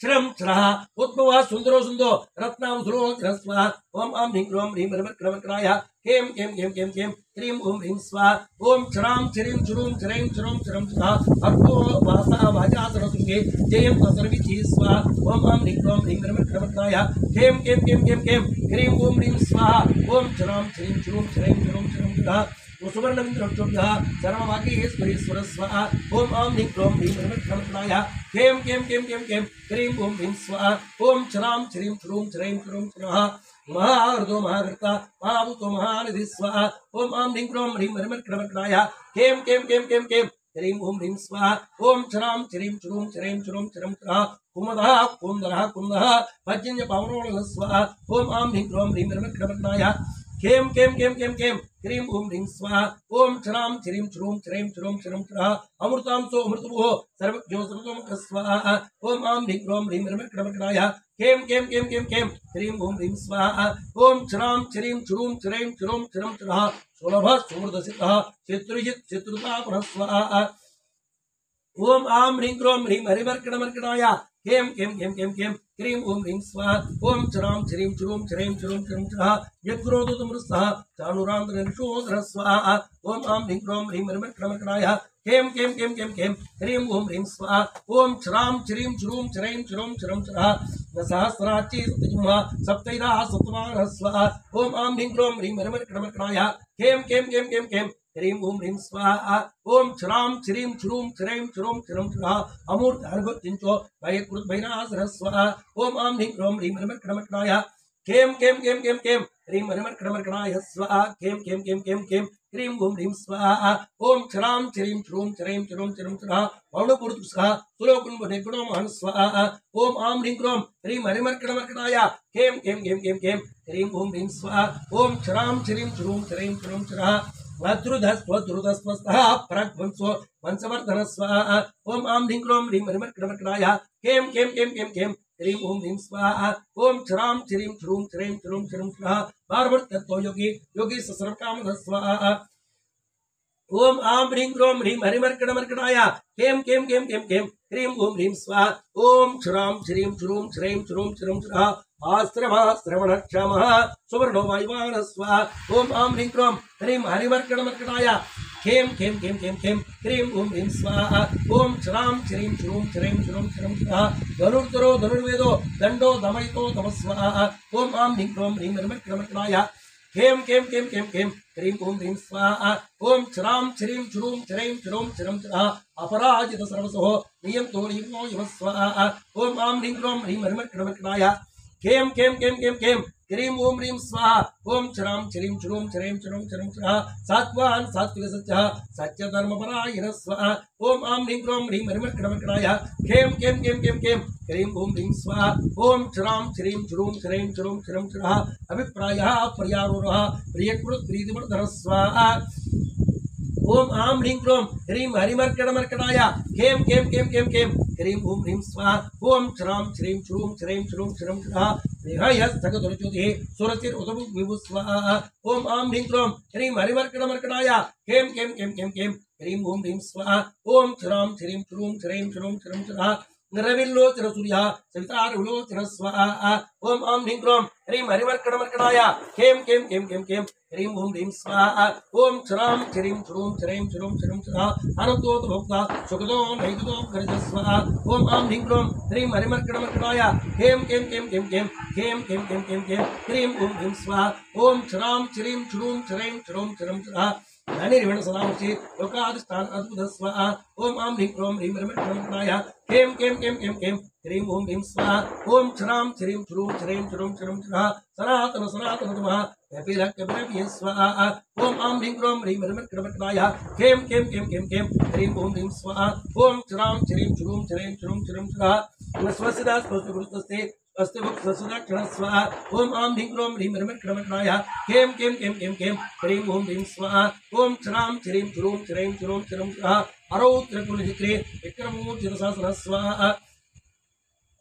क्षरं क्षरः उद्भवः सुन्दरो सुन्दो रत्नावसुरो क्षरस्वाहा ओम आम ह्रीं क्रोम ह्रीं हरिमर्कटमर्कटाय कें कें कें कें कें ह्रीं ओम ह्रीं स्वाहा ओम क्षरां क्षरीं क्षुरूं क्षरैं क्षुरूं क्षरं क्षरः अर्को वासा वाचा सरस्वती जयं सर्विची स्वाहा ओम आम ह्रीं क्रोम ह्रीं हरिमर्कटमर्कटाय कें कें कें कें कें ह्रीं ओम ह्रीं स्वाहा ओम क्षरां क्षरीं क्षुरूं क्षरैं क्षुरूं क्षरं क्षरः सुवर्णमिन्द्रक्षोभ्यः सर्ववागीश्वरीश्वर स्वाहा ओम आम ह्रीं क्रोम ह्रीं हरिमर्कटमर्कटाय कें कें कें कें कें ह्रीं ओम ह्रीं स्वाहा ओम क्षरां क्षरीं क्षुरूं क्षरैं क्षुरूं क्षरः महार्दो महाकृता महाभूतो महानिधि स्वाहा ओम आम ह्रीं क्रोम ह्रीं हरिमर्कटमर्कटाय कें कें कें कें कें ह्रीं ओम ह्रीं स्वाहा ओम क्षरां क्षरीं क्षुरूं क्षरैं क्षुरूं क्षरं क्षरः कुमदः कुन्दरः कुन्दः पर्जन्य पावनोऽनलः स्वाहा ओम आम ह्रीं क्रोम ह्रीं हरिमर्कटमर्कटाय कें कें कें कें कें ह्रीं ओम ह्रीं स्वाहा ओम क्षरां क्षरीं क्षुरूं क्षरैं क्षुरूं क्षरं क्षरः अमृतांसो अमृतभुः सर्वज्ञो सर्वतोमुखः स्वाहा ओम आम ह्रीं क्रोम ह्रीं हरिमर्कटमर्कटाय कें कें कें कें कें ह्रीं ओम ह्रीं स्वाहा ओम क्षरां क्षरीं क्षुरूं क्षरैं क्षुरूं क्षरं क्षरः सुलभः सुमृतसिद्धः शत्रुजित् शत्रुतापनः स्वाहा ओम आम ह्रीं क्रोम ह्रीं हरिमर्कटमर्कटाय कें कें कें कें कें ह्रीं ओम ह्रीं स्वाहा ओम क्षरां क्षरीं क्षुरूं क्षरैं क्षुरूं क्षरं क्षरः यद्गुरोदुतमृत्सः चाणुरान्तरनिषोधरः स्वाहा ओम आम ह्रीं क्रोम ह्रीं हरिमर्कटमर्कटाय कें कें कें कें कें ह्रीं ओम ह्रीं स्वाहा ओम क्षरां क्षरीं क्षुरूं क्षरैं क्षुरूं क्षरं क्षरः सहस्राची सप्तजिह्वा सप्तैराः सप्तमानः स्वाहा ओम आम ह्रीं क्रोम ह्रीं हरिमर्कटमर्कटाय कें कें कें कें कें ह्रीं ओम ह्रीं स्वाहा ओम क्षरां क्षरीं क्षुरूं क्षरैं क्षुरूं क्षरं क्षरः अमूर्त अनुगतिंचो भयकृत भैनासरः स्वाहा ओम आम ह्रीं क्रोम ह्रीं हरिमर्कटमर्कटाय कें कें कें कें कें ह्रीं हरिमर्कटमर्कटाय स्वाहा कें कें कें कें कें ह्रीं ओम ह्रीं स्वाहा ओम क्षरां क्षरीं क्षुरूं क्षरैं क्षुरूं क्षरं क्षरः पौणपुरुषः सुलोकुन्भुनिगुणो महन् स्वाहा ओम आम ह्रीं क्रोम ह्रीं हरिमर्कटमर्कटाय कें कें कें कें कें ह्रीं ओम ह्रीं स्वाहा ओम क्षरां क्षरीं क्षुरूं क्षरैं क्षुरूं क्षरः वद्रुधस्वद्रुधस्वस्तः प्रग्वंसो वंशवर्धनः स्वाहा ओम आम ह्रीं क्रोम ह्रीं हरिमर्कटमर्कटाय कें कें कें कें कें ह्रीं ओम ह्रीं स्वाहा ओम क्षरां क्षरीं क्षुरूं क्षरैं क्षुरूं क्षरं क्षरः पार्वत्यत्तो योगी योगी सर्वकामदः स्वाहा ओम आम ह्रीं क्रोम ह्रीं हरिमर्कटमर्कटाय कें कें कें कें कें ह्रीं ओम ह्रीं स्वाहा ओम क्षरां क्षरीं क्षुरूं क्षरैं क्षुरूं क्षरं क्षरः आश्रमः सुवर्णो वायुवानः स्वाहा ओम आम ह्रीं क्रोम ह्रीं हरिमर्कटमर्कटाय कें कें कें कें कें ह्रीं ओम ह्रीं स्वाहा ओम क्षरां क्षरीं क्षुरूं क्षरैं क्षुरूं क्षरं क्षरः धनुर्धरो धनुर्वेदो दण्डो दमयितो दमः स्वाहा ओम आम ह्रीं क्रोम ह्रीं हरिमर्कटमर्कटाय कें कें कें कें कें ह्रीं ओम ह्रीं स्वाहा ओम क्षरां क्षरीं क्षुरूं क्षरैं क्षुरूं क्षरं क्षरः अपराजित सर्वसो नियन्तो नियमो यमः स्वाहा ओम आम ह्रीं क्रोम ह्रीं हरिमर्कटमर्कटाय कें कें कें कें कें ह्रीं ओम ह्रीं स्वाहा ओम क्षरां क्षरीं क्षुरूं क्षरैं क्षुरूं क्षरं क्षरः सात्वान् सात्विकसत्यः सत्यधर्मपरायणः स्वाहा ओम आम ह्रीं क्रोम ह्रीं हरिमर्कटमर्कटाय कें कें कें कें कें ह्रीं ओम ह्रीं स्वाहा ओम क्षरां क्षरीं क्षुरूं क्षरैं क्षुरूं क्षरं क्षरः अभिप्रायः पर्यारोहः प्रियकृत प्रीतिवर्धनः स्वाहा ओम आम ह्रीं क्रोम ह्रीं हरिमर्कटमर्कटाय कें कें कें कें कें ह्रीं ओम ह्रीं स्वाहा ओम क्षरां क्षरीं क्षुरूं क्षरैं क्षुरूं क्षरं क्षरः निहयस्तगतुर्ज्योतिः सुरतिरुदभुग्विभुः स्वाहा ओम आम ह्रीं क्रोम ह्रीं हरिमर्कटमर्कटाय कें कें कें कें कें ह्रीं ओम ह्रीं स्वाहा ओम क्षरां क्षरीं क्षुरूं क्षरैं क्षुरूं क्षरं क्षरः निरविल्लोचन सूर्यः सवितारविलोचन स्वाहा ओम आं ह्रीं क्रों ह्रीं हरिमर्कटमर्कटाय खें खें खें खें खें ह्रीं ॐ ह्रीं स्वाहा ओम क्षरां क्षरीं क्षुरुं क्षरैं क्षुरुं क्षरं क्षरः अनन्तोत भोक्ता सुखदो नैकदो गरज स्वाहा ओम आं ह्रीं क्रों ह्रीं हरिमर्कटमर्कटाय खें खें खें खें खें खें खें खें खें खें ह्रीं ॐ ह्रीं स्वाहा ओम क्षरां क्षरीं क्षुरुं क्षरैं क्षुरुं क्षरं क्षरः धनिर्विण सदामुचि लोकाधिष्ठान अद्भुत स्वाहा ओम आं ह्रीं क्रों ह्रीं हरिमर्कटमर्कटाय खें खें खें खें खें ह्रीं ॐ ह्रीं स्वाहा ओम क्षरां क्षरीं क्षुरुं क्षरैं क्षुरुं क्षरं क्षरः सनातन सनातन नमः कपिलः कपिलभ्यः स्वाहा ओम आं ह्रीं क्रों ह्रीं हरिमर्कटमर्कटाय खें खें खें खें खें ह्रीं ॐ ह्रीं स्वाहा ओम क्षरां क्षरीं क्षुरुं क्षरैं क्षुरुं क्षरं क्षरः स्वस्तिदा स्वस्तिगुरुतस्ते अस्ति वक्ससुदा क्षणस्वाहा ओम आं ह्रीं क्रों ह्रीं हरिमर्कटमर्कटाय खें खें खें खें खें ह्रीं ॐ ह्रीं स्वाहा ओम क्षरां क्षरीं क्षुरुं क्षरैं क्षुरुं क्षरं क्षरः अरौत्रकुलजिक्रे विक्रमोर्जितशासनः स्वाहा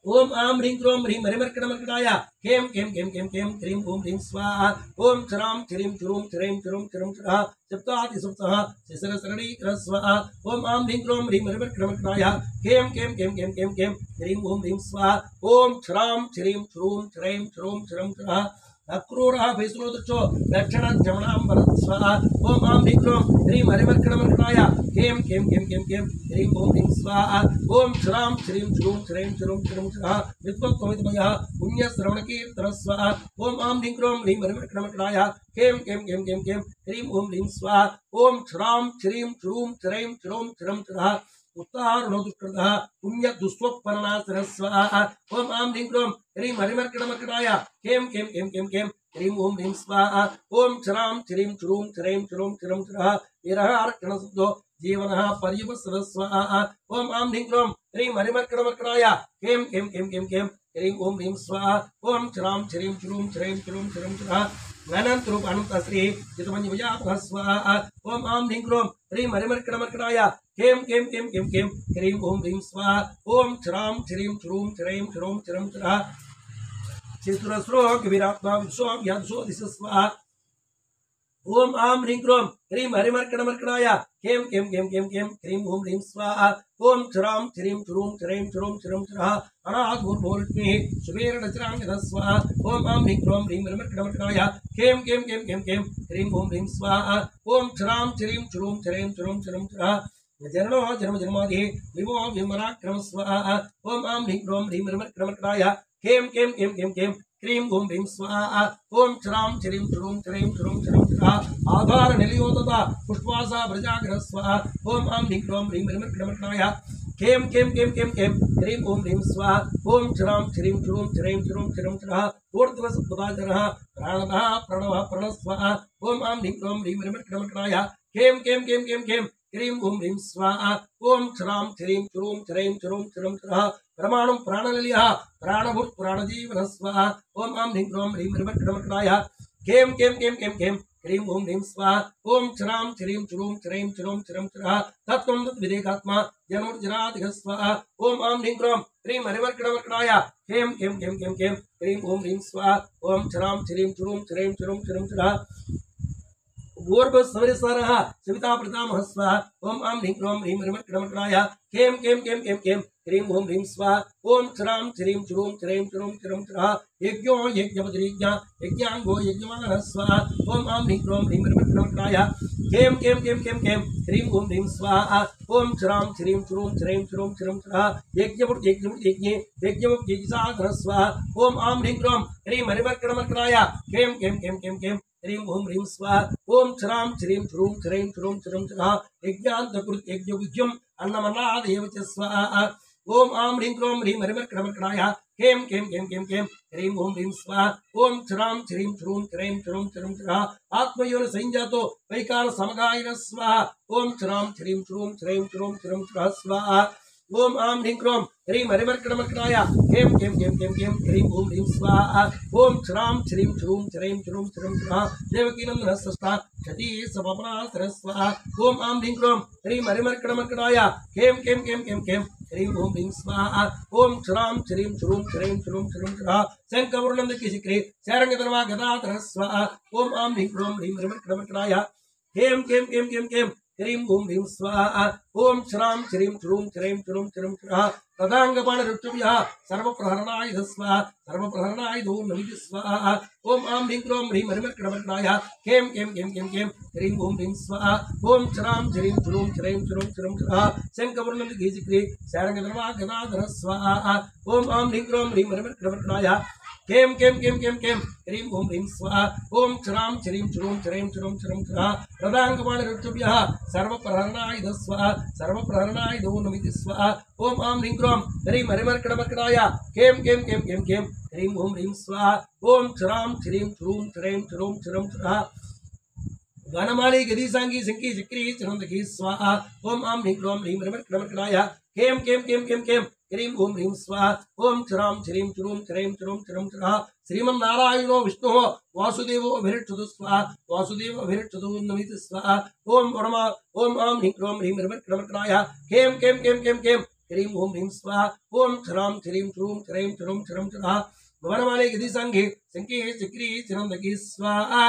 ओम आं ह्रीं क्रों ह्रीं हरिमर्कटमर्कटाय खें खें खें खें खें ह्रीं ॐ ह्रीं स्वाहा ओम क्षरां क्षरीं क्षुरुं क्षरैं क्षुरुं क्षरं क्षरः सप्तातिसप्तः शिशिरसरणीकरः स्वाहा ओम आं ह्रीं क्रों ह्रीं हरिमर्कटमर्कटाय खें खें खें खें खें खें ह्रीं ॐ ह्रीं स्वाहा ओम क्षरां क्षरीं क्षुरुं क्षरैं क्षुरुं क्षरं क्षरः अक्रूरः भैसुरोदृक्षो दक्षिणजमनां वरद स्वाहा ओम आं ह्रीं क्रों ह्रीं हरिमर्कटमर्कटाय खें खें खें खें खें ह्रीं ॐ ह्रीं स्वाहा ओम क्षरां क्षरीं क्षुरुं क्षरैं क्षुरुं क्षरं क्षरः विद्वत्त्वमितमयः पुण्यश्रवणकीर्तनः स्वाहा ओम आं ह्रीं क्रों ह्रीं हरिमर्कटमर्कटाय खें खें खें खें खें ह्रीं ॐ ह्रीं स्वाहा ओम क्षरां क्षरीं क्षुरुं क्षरैं क्षुरुं क्षरं क्षरः उत्तारणोदुष्कृतः पुण्यदुष्वप्परनाशनः स्वाहा ओम आं ह्रीं क्रों ह्रीं हरिमर्कटमर्कटाय खें खें खें खें खें ह्रीं ॐ ह्रीं स्वाहा ओम क्षरां क्षरीं क्षुरुं क्षरैं क्षुरुं क्षरं क्षरः विरहार्कणशब्दो जीवनः पर्युपसरः स्वाहा ओम आं ह्रीं क्रों ह्रीं हरिमर्कटमर्कटाय खें खें खें खें खें ह्रीं ॐ ह्रीं स्वाहा ओम क्षरां क्षरीं क्षुरुं क्षरैं क्षुरुं क्षरं क्षरः अनन्तरूप अनन्तश्री चितमञ्जविजातः स्वाहा ओम आं ह्रीं क्रों ह्रीं हरिमर्कटमर्कटाय खें खें खें खें खें ह्रीं ॐ ह्रीं स्वाहा ओम क्षरां क्षरीं क्षुरुं क्षरैं क्षुरुं क्षरं क्षरः चित्रस्रो कविरात्मा विश्वव्याधसो दिश स्वाहा ओम आं ह्रीं क्रों ह्रीं हरिमर्कटमर्कटाय खें खें खें खें खें ह्रीं ॐ ह्रीं स्वाहा ओम क्षरां क्षरीं क्षुरुं क्षरैं क्षुरुं क्षरं क्षरः अनाद्भूर्भुवलक्ष्मीः सुवेरणचराङ्गदः स्वाहा ओम आं ह्रीं क्रों ह्रीं हरिमर्कटमर्कटाय खें खें खें खें खें ह्रीं ॐ ह्रीं स्वाहा ओम क्षरां क्षरीं क्षुरुं क्षरैं क्षुरुं क्षरं क्षरः जरणो जन्म जन्मादिः विभो विमराक्रम स्वाहा ओम आं ह्रीं क्रों ह्रीं हरिमर्कटमर्कटाय खें खें खें खें खें ह्रीं ॐ ह्रीं स्वाहा ओम क्षरां क्षरीं क्षुरुं क्षरैं क्षुरुं क्षरं क्षरः आधार निलयोतता पुष्पवासा प्रजाग्रह स्वाहा ओम आं ह्रीं क्रों ह्रीं हरिमर्कटमर्कटाय खें खें खें खें खें ह्रीं ॐ ह्रीं स्वाहा ओम क्षरां क्षरीं क्षुरुं क्षरैं क्षुरुं क्षरं क्षरः ऊर्ध्वसत्पदाचरः प्राणतः प्रणवः प्रणः स्वाहा ओम आं ह्रीं क्रों ह्रीं हरिमर्कटमर्कटाय खें खें खें खें खें ह्रीं ॐ ह्रीं स्वाहा ओम क्षरां क्षरीं क्षुरुं क्षरैं क्षुरुं क्षरं क्षरः प्रमाणं प्राणनिलयः प्राणभूत प्राणजीवनः स्वाहा ओम आं ह्रीं क्रों ह्रीं हरिमर्कटमर्कटाय खें खें खें खें खें ह्रीं ॐ ह्रीं स्वाहा ओम क्षरां क्षरीं क्षुरुं क्षरैं क्षुरुं क्षरं क्षरः तत्त्वं तद्विदेकात्मा जन्मोर्जरादिघः स्वाहा ओम आं ह्रीं क्रों ह्रीं हरिमर्कटमर्कटाय खें खें खें खें खें ह्रीं ॐ ह्रीं स्वाहा ओम क्षरां क्षरीं क्षुरुं क्षरैं क्षुरुं क्षरं क्षरः ऊर्ध्वसविरसारः सविता प्रतामहः स्वाहा ओम आं ह्रीं क्रों ह्रीं हरिमर्कटमर्कटाय खें खें खें खें खें ह्रीं ॐ ह्रीं स्वाहा ओम क्षरां क्षरीं क्षुरुं क्षरैं क्षुरुं क्षरं क्षरः यज्ञो यज्ञपतिर्यज्ञ यज्ञाङ्गो यज्ञमानः स्वाहा ओम आं ह्रीं क्रों ह्रीं हरिमर्कटमर्कटाय खें खें खें खें खें ह्रीं ॐ ह्रीं स्वाहा ओम क्षरां क्षरीं क्षुरुं क्षरैं क्षुरुं क्षरं क्षरः यज्ञपुट यज्ञपुट यज्ञे यज्ञमुख यज्ञसाधनः स्वाहा ओम आं ह्रीं क्रों ह्रीं हरिमर्कटमर्कटाय खें खें खें खें खें ह्रीं ॐ ह्रीं स्वाहा ओम क्षरां क्षरीं क्षुरुं क्षरैं क्षुरुं क्षरं क्षरः यज्ञान्तकृत यज्ञविद्यम् अन्नमन्नादेव च स्वाहा ओम आं ह्रीं क्रों ह्रीं हरिमर्कटमर्कटाय खें खें खें खें खें ह्रीं ॐ ह्रीं स्वाहा ओम क्षरां क्षरीं क्षुरुं क्षरैं क्षुरुं क्षरं क्षरः आत्मयोनि संजातो वैकार समगायिनः स्वाहा ओम क्षरां क्षरीं क्षुरुं क्षरैं क्षुरुं क्षरं क्षरः स्वाहा ओम आं ह्रीं क्रों ह्रीं हरिमर्कटमर्कटाय खें खें खें खें खें ह्रीं ॐ ह्रीं स्वाहा ओम क्षरां क्षरीं क्षुरुं क्षरैं क्षुरुं क्षरं क्षरः देवकीनन्दनः स्रष्टा क्षती सपनासरः स्वाहा ओम आं ह्रीं क्रों ह्रीं हरिमर्कटमर्कटाय खें खें खें खें खें ह्रीं ॐ ह्रीं स्वाहा ओम क्षरां क्षरीं क्षुरुं क्षरैं क्षुरुं क्षरं क्षरः शङ्खवर्णन्दकिशिखरे शारङ्गधर्मा गदाधरः स्वाहा ओम आं ह्रीं क्रों ह्रीं हरिमर्कटमर्कटाय खें खें खें खें खें ह्रीं ॐ ह्रीं स्वाहा ॐ श्रां श्रीं श्रूं श्रैं श्रुं श्रुं श्रः तदाङ्गपाणरुच्यभ्यः सर्वप्रहरणाय स्वाहा सर्वप्रहरणाय ॐ नमः स्वाहा ॐ आं ह्रीं क्रों ह्रीं हरिमर्कटमर्कटाय कें कें कें कें कें ह्रीं ॐ ह्रीं स्वाहा ॐ श्रां श्रीं श्रूं श्रैं श्रुं श्रुं श्रः शङ्खवर्णमृगीचक्रे शारङ्गधर्मागदाधर स्वाहा ॐ आं ह्रीं क्रों ह्रीं हरिमर्कटमर्कटाय कें कें कें कें कें ह्रीं ॐ ह्रीं स्वाहा ॐ श्रां श्रीं श्रूं श्रैं श्रुं श्रुं श्रः प्रदाङ्गपाणरुच्यभ्यः सर्वप्रहरणाय स्वाहा सर्वप्रहरणाय नमः स्वाहा ॐ आं ह्रीं क्रों ह्रीं हरिमर्कटमर्कटाय कें कें कें कें कें ह्रीं ॐ ह्रीं स्वाहा ॐ श्रां श्रीं श्रूं श्रैं श्रुं श्रुं श्रः वनमाली गदीसांगी शंकी चक्री चरंदकी स्वाहा ओम आम ह्रीं क्रों ह्रीं हरिमर्कटमर्कटाय कें कें कें कें कें ह्रीं ॐ ह्रीं स्वाहा ओम श्रां श्रीं श्रूं श्रैं श्रुं श्रुं श्रः श्रीमन्नारायणो विष्णुः वासुदेवो अभिरक्षतु स्वाहा वासुदेव अभिरक्षतु नमः स्वाहा ओम वरमा ओम आम ह्रीं क्रों ह्रीं हरिमर्कटमर्कटाय कें कें कें कें कें ह्रीं ॐ ह्रीं स्वाहा ओम श्रां श्रीं श्रूं श्रैं श्रुं श्रुं श्रः भवनमाले गदीसांगी शंकी चक्री चरंदकी स्वाहा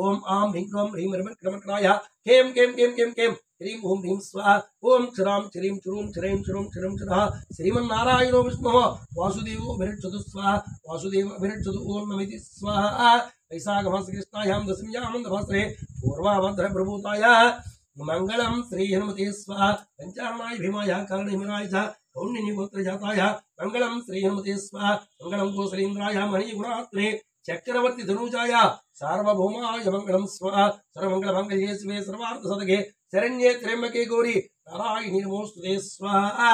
ओम आम ह्रीं क्रों ह्रीं हरिमर्कटमर्कटाय कें कें कें कें कें ह्रीं ॐ ह्रीं स्वाहा ओम श्रां श्रीं श्रूं श्रैं श्रुं श्रुं श्रः श्रीमन्नारायणो विष्णुः वासुदेवो अभिरक्षतु स्वाहा वासुदेव अभिरक्षतु ओम नमः स्वाहा वैशाखमास कृष्णायां दशम्यां मंदभास्रे पूर्वाभद्र प्रभूतायाः मंगलम श्री हनुमते स्वाहा पंचारणाय भीमाय कारणहिमराय च कौण्डिन्य गोत्र जाताय मंगलम श्री हनुमते स्वाहा मंगलम कौसलेन्द्राय मणिगुणात्रे चक्रवर्ती धनुजाय सार्वभौमाय मंगलम स्वाहा सर्वमंगलमंगल्ये शिवे सर्वार्थ साधके शरण्ये त्र्यंबके गौरी नारायणी नमोस्तुते स्वाहा।